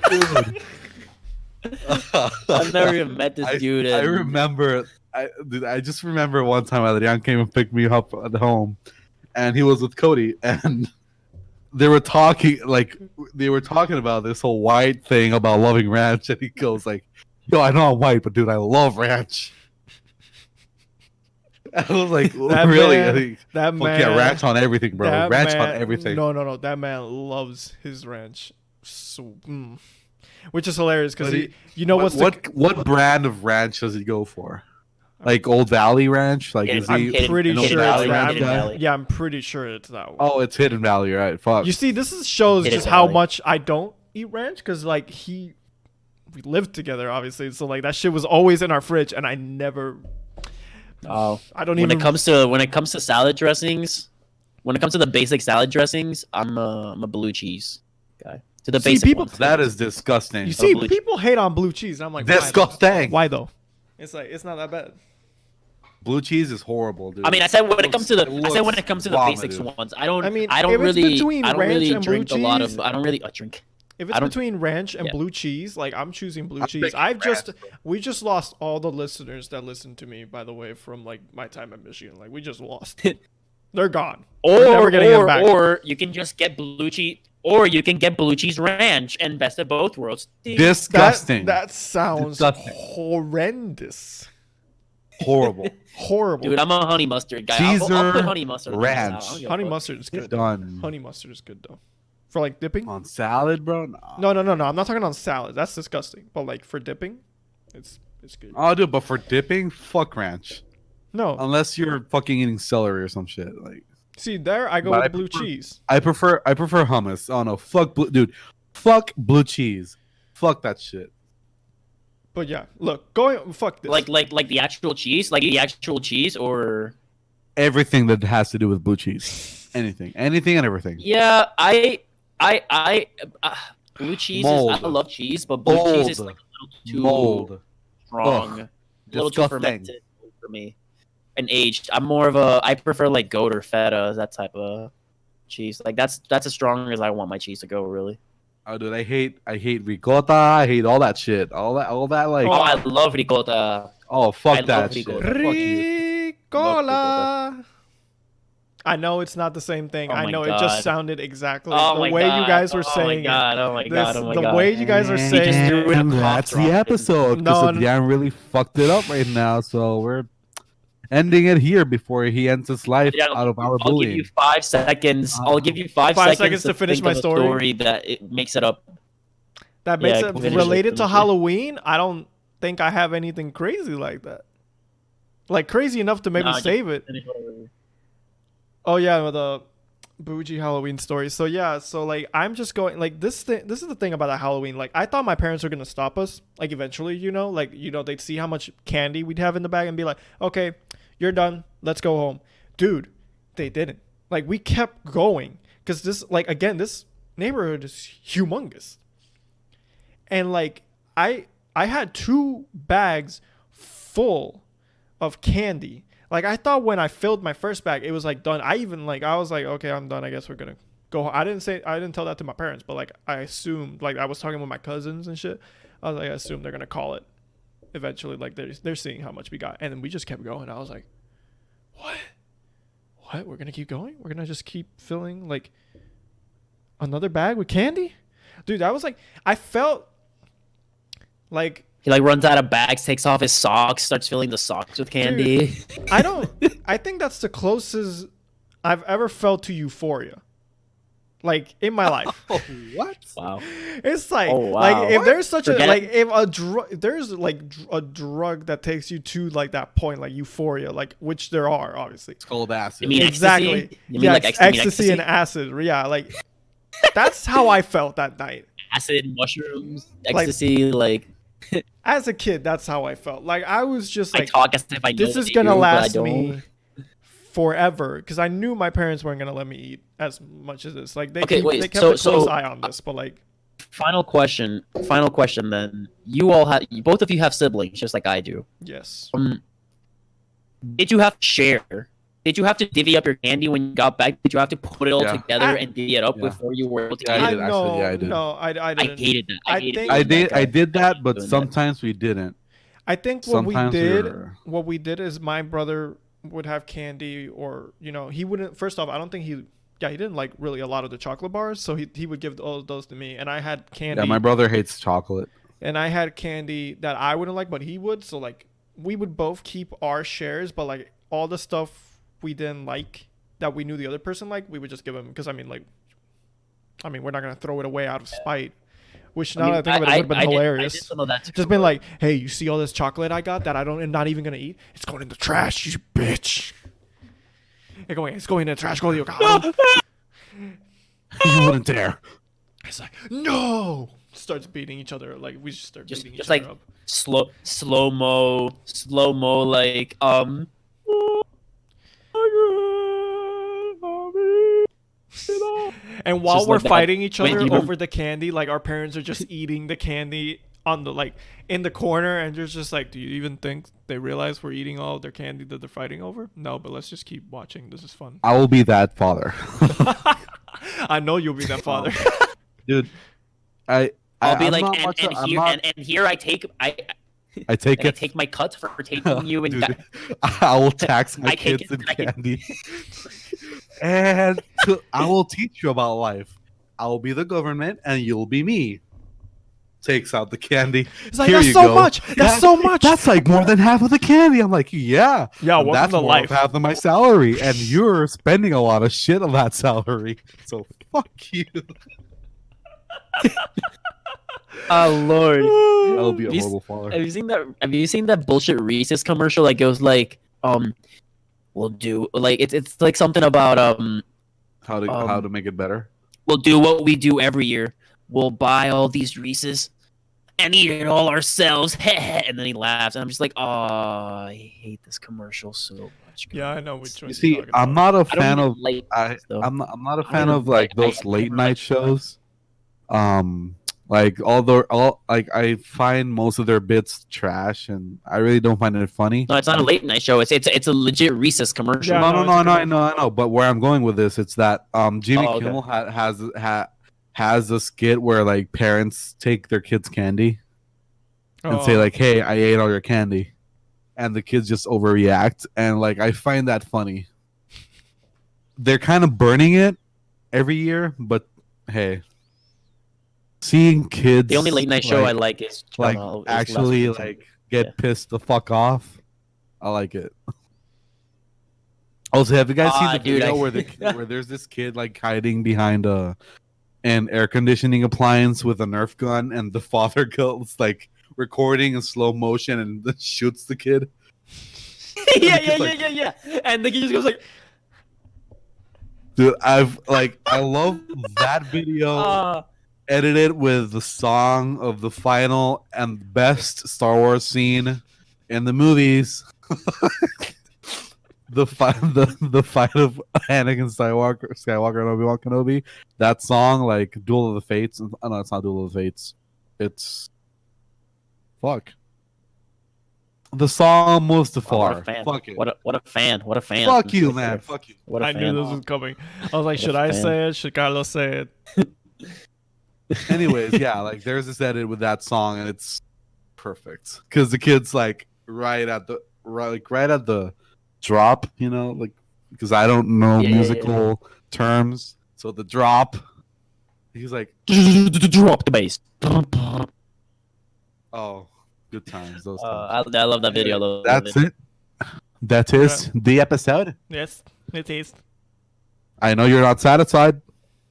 Dude. I've never even met this dude. I and- remember. I just remember one time Adrian came and picked me up at home, and he was with Cody, and they were talking about this whole white thing about loving ranch, and he goes like, "Yo, I know I'm white, but dude, I love ranch." I was like, That "Really?" man- I think, That fuck man. yeah, ranch on everything, bro. that Ranch man- on everything. No. That man loves his ranch. So, which is hilarious because But you know what's the what brand of ranch does he go for? Like Old Valley Ranch? Like Yeah, is I'm he? kidding. pretty an Old sure Valley it's Ranch that. Hidden guy? Valley. Yeah, I'm pretty sure it's that one. Oh, it's Hidden Valley, right? Fuck. You see, shows Hidden just how Valley. much I don't eat ranch because like we lived together obviously, so like that shit was always in our fridge, and I never. Oh, I don't when even. it comes to salad dressings, when it comes to the basic salad dressings, I'm a blue cheese guy. To the See, basic people- ones. That is disgusting. You see, blue- people hate on blue cheese, and I'm like, why though? Disgusting. Why though? It's like it's not that bad. Blue cheese is horrible, dude. I mean, I said when it comes to the looks basics vomited. ones. I don't I mean, I if don't it's really between I don't ranch really and blue drink a lot cheese- of I don't really drink. If I it's don't- between ranch and yeah. blue cheese, like I'm choosing blue I'm cheese. picking ranch, bro. We just lost all the listeners that listened to me, by the way, from like my time at Michigan. Like we just lost. They're gone. We're never getting them back. Or you can just get blue cheese, or you can get blue cheese ranch and best of both worlds. Disgusting. That sounds Disgusting. horrendous. Horrible. Horrible. Dude, I'm a honey mustard guy. I'll Caesar put honey mustard on my ranch. salad. I don't give a Honey fuck. mustard is good. Done. Honey mustard is good though. For like dipping? On salad, bro? Nah. No. I'm not talking on salad. That's disgusting. But like for dipping, it's good. Oh, dude, but for dipping, fuck ranch. No. Unless you're fucking eating celery or some shit. Like, See, there I go But with I blue prefer- cheese. I prefer hummus. Oh no, fuck dude. Fuck blue cheese. Fuck that shit. But yeah, look, fuck this. Like the actual cheese, or Everything that has to do with blue cheese. Anything and everything. yeah, blue cheese. Mold. I love cheese, but blue cheese is Mold. like a little too Mold. strong, a little too Disgusting. fermented for me, and aged. I prefer like goat or feta, that type of cheese. Like that's as strong as I want my cheese to go, really. Oh, dude, I hate ricotta. I hate all that shit. All that like. Oh, I love ricotta. Oh, fuck I that love shit. ricotta. Fuck you. Ricola. I know it's not the same thing. Oh I my know it God. just sounded exactly Oh the my way god. you guys were Oh saying my god. Oh my it. god. Oh my the god. way you guys are just saying threw in a And cough that's drop. the episode. No, Because Adrian really fucked it up right now. So we're ending it here before he ends his life Yeah, out of our I'll give bullying. you 5 seconds. I'll give you 5 seconds to finish think my of a story. that it makes it up. That makes Yeah, it finish it, related to finish it. Halloween. I don't think I have anything crazy like that. Like crazy enough to maybe Nah, save it. finish whatever. Oh yeah, the bougie Halloween story. So yeah, so like I'm just going like this thing. This is the thing about the Halloween. Like I thought my parents were gonna stop us. Like eventually, they'd see how much candy we'd have in the bag and be like, okay, you're done. Let's go home, dude. They didn't. Like we kept going because this neighborhood is humongous, and like I had 2 bags full of candy. Like I thought when I filled my first bag, it was like done. I was like, okay, I'm done. I guess we're gonna go. I didn't tell that to my parents, but like I assumed, like I was talking with my cousins and shit. I was like, I assume they're gonna call it eventually. Like they're seeing how much we got, and then we just kept going. I was like, what? We're gonna keep going? We're gonna just keep filling like another bag with candy, dude? I was like, I felt like. He like runs out of bags, takes off his socks, starts filling the socks with candy. Dude, I think that's the closest I've ever felt to euphoria. Like in my life. Oh, what? Wow. It's like Oh, wow. like if there's such Forget a like it. if a drug there's like a drug that takes you to like that point, like euphoria, like which there are obviously. It's called acid. You mean Exactly. ecstasy? You mean like ecstasy and acid. Yeah, like that's how I felt that night. acid, mushrooms, ecstasy, like As a kid, that's how I felt. Like I was just I like, talk as if I know this what is they gonna do, but I last don't. me forever because I knew my parents weren't gonna let me eat as much as this. Like they Okay, wait, they kept so- a close so- eye on this, but like Final question then. Both of you have siblings, just like I do. yes. Did you have to share? Did you have to divvy up your candy when you got back? Did you have to put it all Yeah. together and divvy it up Yeah. before you were able to Yeah, I eat did it? actually, yeah, I did. No, I I didn't. hated that. I hated think- being that I guy. did that, but Doing that. sometimes we didn't. I think what Sometimes we did is my brother would have candy, or he wouldn't. First off, I don't think he didn't like really a lot of the chocolate bars, so he would give all of those to me, and I had candy. Yeah, my brother hates chocolate. And I had candy that I wouldn't like, but he would. So like we would both keep our shares, but like all the stuff we didn't like that we knew the other person liked, we would just give him because we're not gonna throw it away out of spite. Which now that I think of it, it would have been hilarious. I did some of that too, Just been like, hey, you see all this chocolate I got that I'm not even gonna eat? It's going in the trash, you bitch. It's going in the trash. Go to your car. You wouldn't dare. It's like, no. Starts beating each other. Like we just start just beating each like other up. slow mo like And while just we're like that. fighting each Wait, other you don't- over the candy, like our parents are just eating the candy on the in the corner, and there's just like, do you even think they realize we're eating all of their candy that they're fighting over? No, but let's just keep watching. This is fun. I will be that father. I know you'll be that father. Dude, I'll be I'm like not and, much and, of- I'm here, not- and here I take I take I it. take my cut for taking you and Dude, I will tax my I take kids it in back in- candy. I will teach you about life. I will be the government and you'll be me. Takes out the candy. It's like, Here that's you so go. much. That's so much. That's like more than half of the candy. I'm like, yeah. Yeah, And welcome that's to more life. of half of my salary. And you're spending a lot of shit on that salary. So fuck you. oh lord. I'll be a Have you- horrible father. Have you seen that bullshit Reese's commercial? Like it was like we'll do like it's like something about How to make it better? we'll do what we do every year. We'll buy all these Reese's and eat it all ourselves. And then he laughs, and I'm just like, oh, I hate this commercial so much. Yeah, I know which one. You you're see, talking I'm about. not a I don't fan even of like I though. I'm not a I fan don't of like like- I those late never night liked shows. Like I find most of their bits trash, and I really don't find it funny. No, it's not a late night show. It's a legit Reese's commercial. Yeah, No, no, no, it's a no, I commercial. know. But where I'm going with this, it's that Jimmy Oh, okay. Kimmel has a skit where like parents take their kids' candy and say Oh. like, "Hey, I ate all your candy," and the kids just overreact, and like I find that funny. They're kind of burning it every year, but hey, seeing kids The only late night show I like is like is actually Last Week. like get Yeah. pissed the fuck off, I like it. Also, have you guys seen the dude, video where there's this kid like hiding behind an air conditioning appliance with a Nerf gun, and the father goes like recording in slow motion and then shoots the kid? yeah. And the kid just goes like, Dude, I love that video edited with the song of the final and best Star Wars scene in the movies. the fight of Anakin Skywalker and Obi-Wan Kenobi. That song, like Duel of the Fates. Oh, no, it's not Duel of the Fates. It's fuck. The song moves too far. Fuck it. What a fan. Fuck you, man. Fuck you. I knew this was coming. I was like, should I say it? Should Carlos say it? Anyways, yeah, like there's this edit with that song, and it's perfect because the kid's like right at the drop, you know, like because I don't know musical terms, so the drop. He's like, drop the bass. Oh, good times. Those I love that video. That's it. That is the episode. Yes, it is. I know you're not satisfied.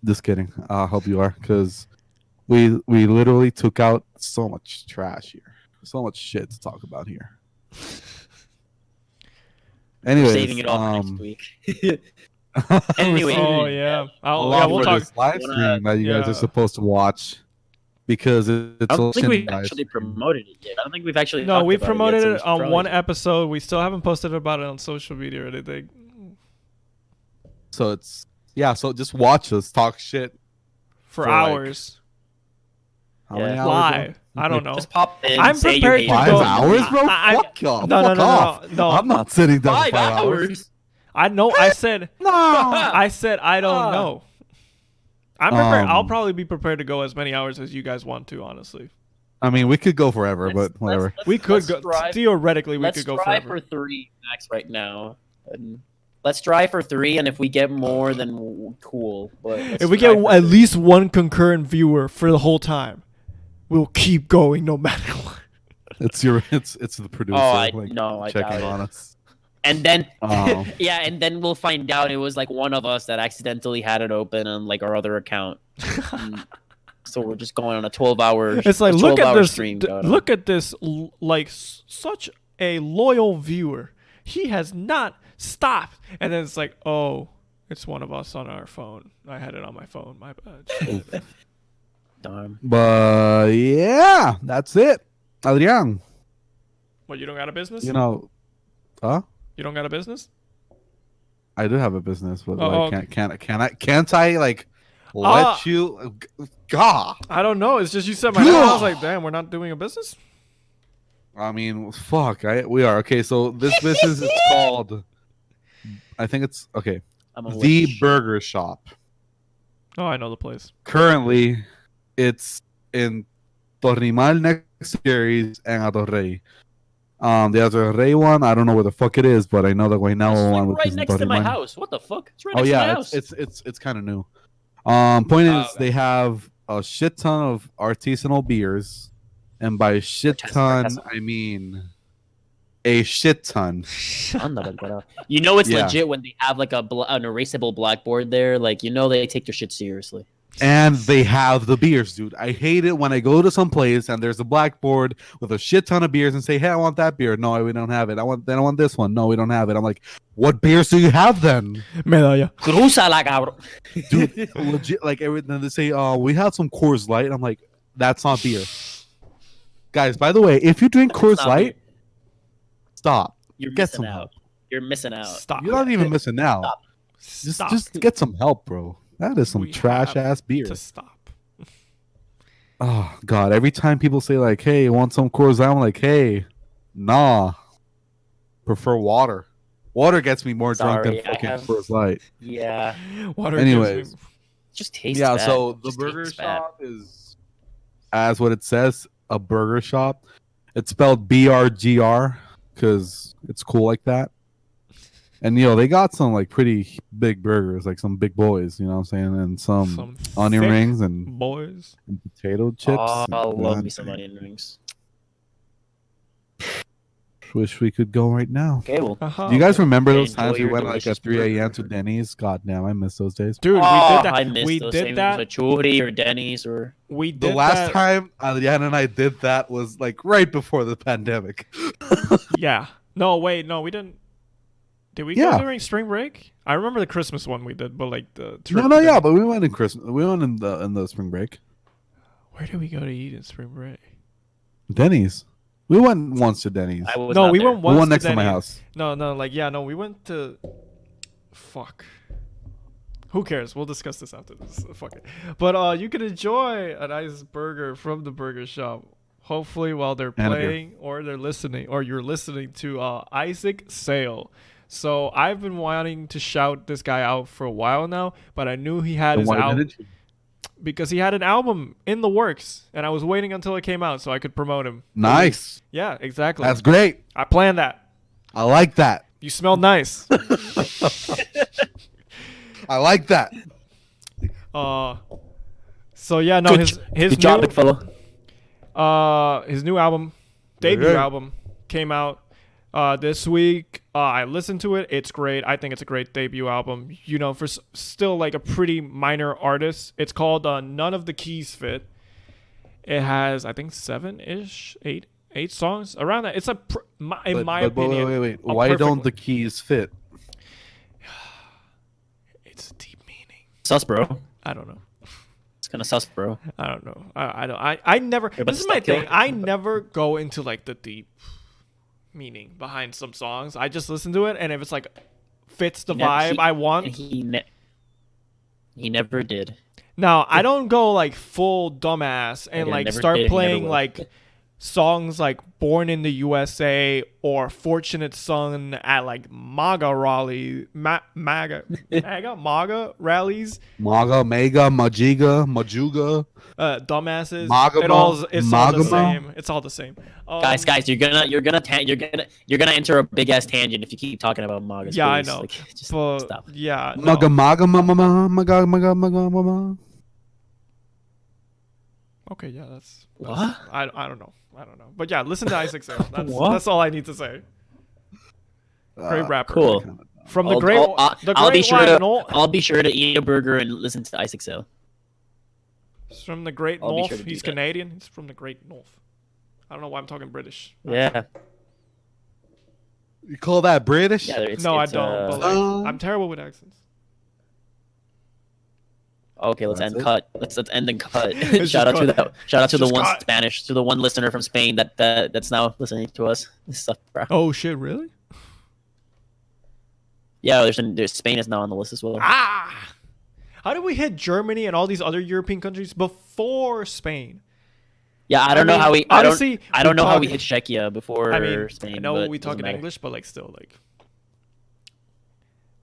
Just kidding. I hope you are, because we literally took out so much trash here, so much shit to talk about here. Anyways, saving it all for next week. Anyway, oh yeah, we'll for talk. this live stream that you guys are supposed to watch because it's. I don't think we've actually promoted it yet. I don't think we've actually. No, we promoted it, it on one episode. We still haven't posted about it on social media or anything. So it's so just watch us talk shit for hours. How many hours? Live. I don't know. Just pop in. I'm prepared to go. 5 hours, bro. Fuck y'all. No. I'm not sitting down 5 hours. I know. I said no. I said I don't know. I'm prepared. I'll probably be prepared to go as many hours as you guys want to. Honestly. I mean, we could go forever, but whatever. We could go. Theoretically, we could go forever. Let's try for 3 max right now. Let's try for 3, and if we get more, then cool. But if we get at least one concurrent viewer for the whole time, we'll keep going no matter what. It's the producer. Checking on us. And then and then we'll find out it was like one of us that accidentally had it open on like our other account. So we're just going on a 12-hour. It's like look at this. Stream Look at this. Like such a loyal viewer. He has not stopped. And then it's like, oh, it's one of us on our phone. I had it on my phone. My bad. Darn. But yeah, that's it. Adrian. What, you don't got a business? You know, huh? You don't got a business? I do have a business, but okay. can't I like let you? God, I don't know. It's just you said my name. I was like, damn, we're not doing a business. I mean, fuck. We are okay. So this business is called. I think it's okay. The Burger Shop. Oh, I know the place. Currently, it's in Torrimal next series and Atorrey. The Atorrey one, I don't know where the fuck it is, but I know the Guaynabo one. Right next to my house. What the fuck? It's right next to my house. It's kind of new. Point is, they have a shit ton of artisanal beers, and by shit ton, I mean a shit ton. You know it's legit when they have like an erasable blackboard there. Like, you know they take their shit seriously. And they have the beers, dude. I hate it when I go to some place and there's a blackboard with a shit ton of beers and say, hey, I want that beer. No, we don't have it. I want this one. No, we don't have it. I'm like, what beers do you have then? Medalla. Crúzala, cabrón. Dude, legit, like everything they say, we have some Coors Light. I'm like, that's not beer. Guys, by the way, if you drink Coors Light, stop. You're get missing some out. help. You're missing out. Stop. You're not even missing out. Stop. Just get some help, bro. That is some trash ass beer. To stop. Oh God! Every time people say like, "Hey, want some Coors Light?" I'm like, "Hey, nah. Prefer water. Water gets me more drunk than fucking Coors Light." Yeah. Water. Anyways, just tastes. Yeah. bad. So the Just burger tastes bad. shop is, as what it says, a burger shop. It's spelled BRGR because it's cool like that. And, they got some, like, pretty big burgers, like some big boys, you know what I'm saying? And some onion rings and boys and potato chips. Oh, I love me some onion rings. Wish we could go right now. Okay, well. Uh-huh. Do you guys remember those Enjoy times we your went like delicious at 3 a.m. burger. to Denny's? God damn, I miss those days. Dude, we did that. I missed We those. did Same that. with Churi or Denny's or. We The did last that. time Adrian and I did that was like right before the pandemic. Yeah. No, wait. No, we didn't. Did we Yeah. go during spring break? I remember the Christmas one we did, but like the trip. No, yeah, but we went in Christmas. We went in the spring break. Where did we go to eat in spring break? Denny's. We went once to Denny's. I was No, not we there. went We once went next to my Denny's. house. No, like yeah, no, we went to. Fuck. Who cares? We'll discuss this after this. Fuck it. But you can enjoy a nice burger from the burger shop. Hopefully, while they're And a beer. playing or they're listening, or you're listening to Isaac Sale. So I've been wanting to shout this guy out for a while now, but I knew he had And his why album didn't you? because he had an album in the works, and I was waiting until it came out so I could promote him. Nice. Yeah, exactly. That's great. I planned that. I like that. You smell nice. I like that. So yeah, no, his Good job, new big fella. his new album, debut Okay. album, came out this week. I listened to it. It's great. I think it's a great debut album. You know, for still like a pretty minor artist. It's called None of the Keys Fit. It has I think 7-ish, 8 songs around that. It's in my opinion. Wait. a Why perfect don't one. the keys fit? It's a deep meaning. Sus, bro. I don't know. It's kind of sus, bro. I don't know. I don't. I never. You're about This to is my start killing thing. I never go into like the deep meaning behind some songs. I just listen to it, and if it's like fits the vibe I want. And he never did. Now I don't go like full dumbass and Yeah, like never start did, he never playing will. like songs like "Born in the USA" or "Fortunate Son" at like MAGA rallies, MAGA rallies. Maga, Mega, Majiga, Majuga. Dumbasses. Magama? It's all the Magama? same. It's all the same. Guys, you're gonna enter a big ass tangent if you keep talking about MAGAs. Yeah, I please. know. Like, just But stop. yeah, no. Maga, Maga, Mama, Maga, Maga, Maga, Mama. Okay, yeah, that's What? I don't know. But yeah, listen to Isaac Sale. What? That's all I need to say. Great rapper. Cool. From the I'll- great I'll- the I'll be great sure wide to north. I'll be sure to eat a burger and listen to Isaac Sale. From the great I'll be north. sure to do He's that. Canadian. He's from the great north. I don't know why I'm talking British. Yeah. You call that British? Yeah. It's, No, I it's, don't. But like, I'm terrible with accents. Okay, let's That's end it? cut. Let's end and cut. It's shout out just to cut. the Just one cut. Spanish, to the one listener from Spain that's now listening to us. This stuff, bro. Oh shit! Really? Yeah, there's Spain is now on the list as well. Ah! How did we hit Germany and all these other European countries before Spain? Yeah, I don't I know how mean, we. I honestly, don't. I don't we know how we talk- hit Czechia before I mean, Spain. I know but we it talk doesn't in matter. English, but like still, like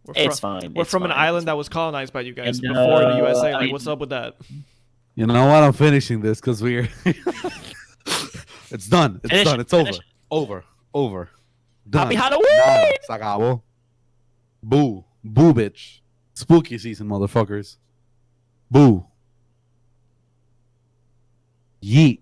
we're It's fine. We're it's from an fine, island it's that was colonized by you guys And, before the USA. I Like, mean- what's up with that? You know what? I'm finishing this because we're. It's done. It's Finish done. it, It's over. finish it. Over. Done. Happy Halloween! Nada. Se acabó. Boo. Boo, bitch. Spooky season, motherfuckers. Boo. Yeet.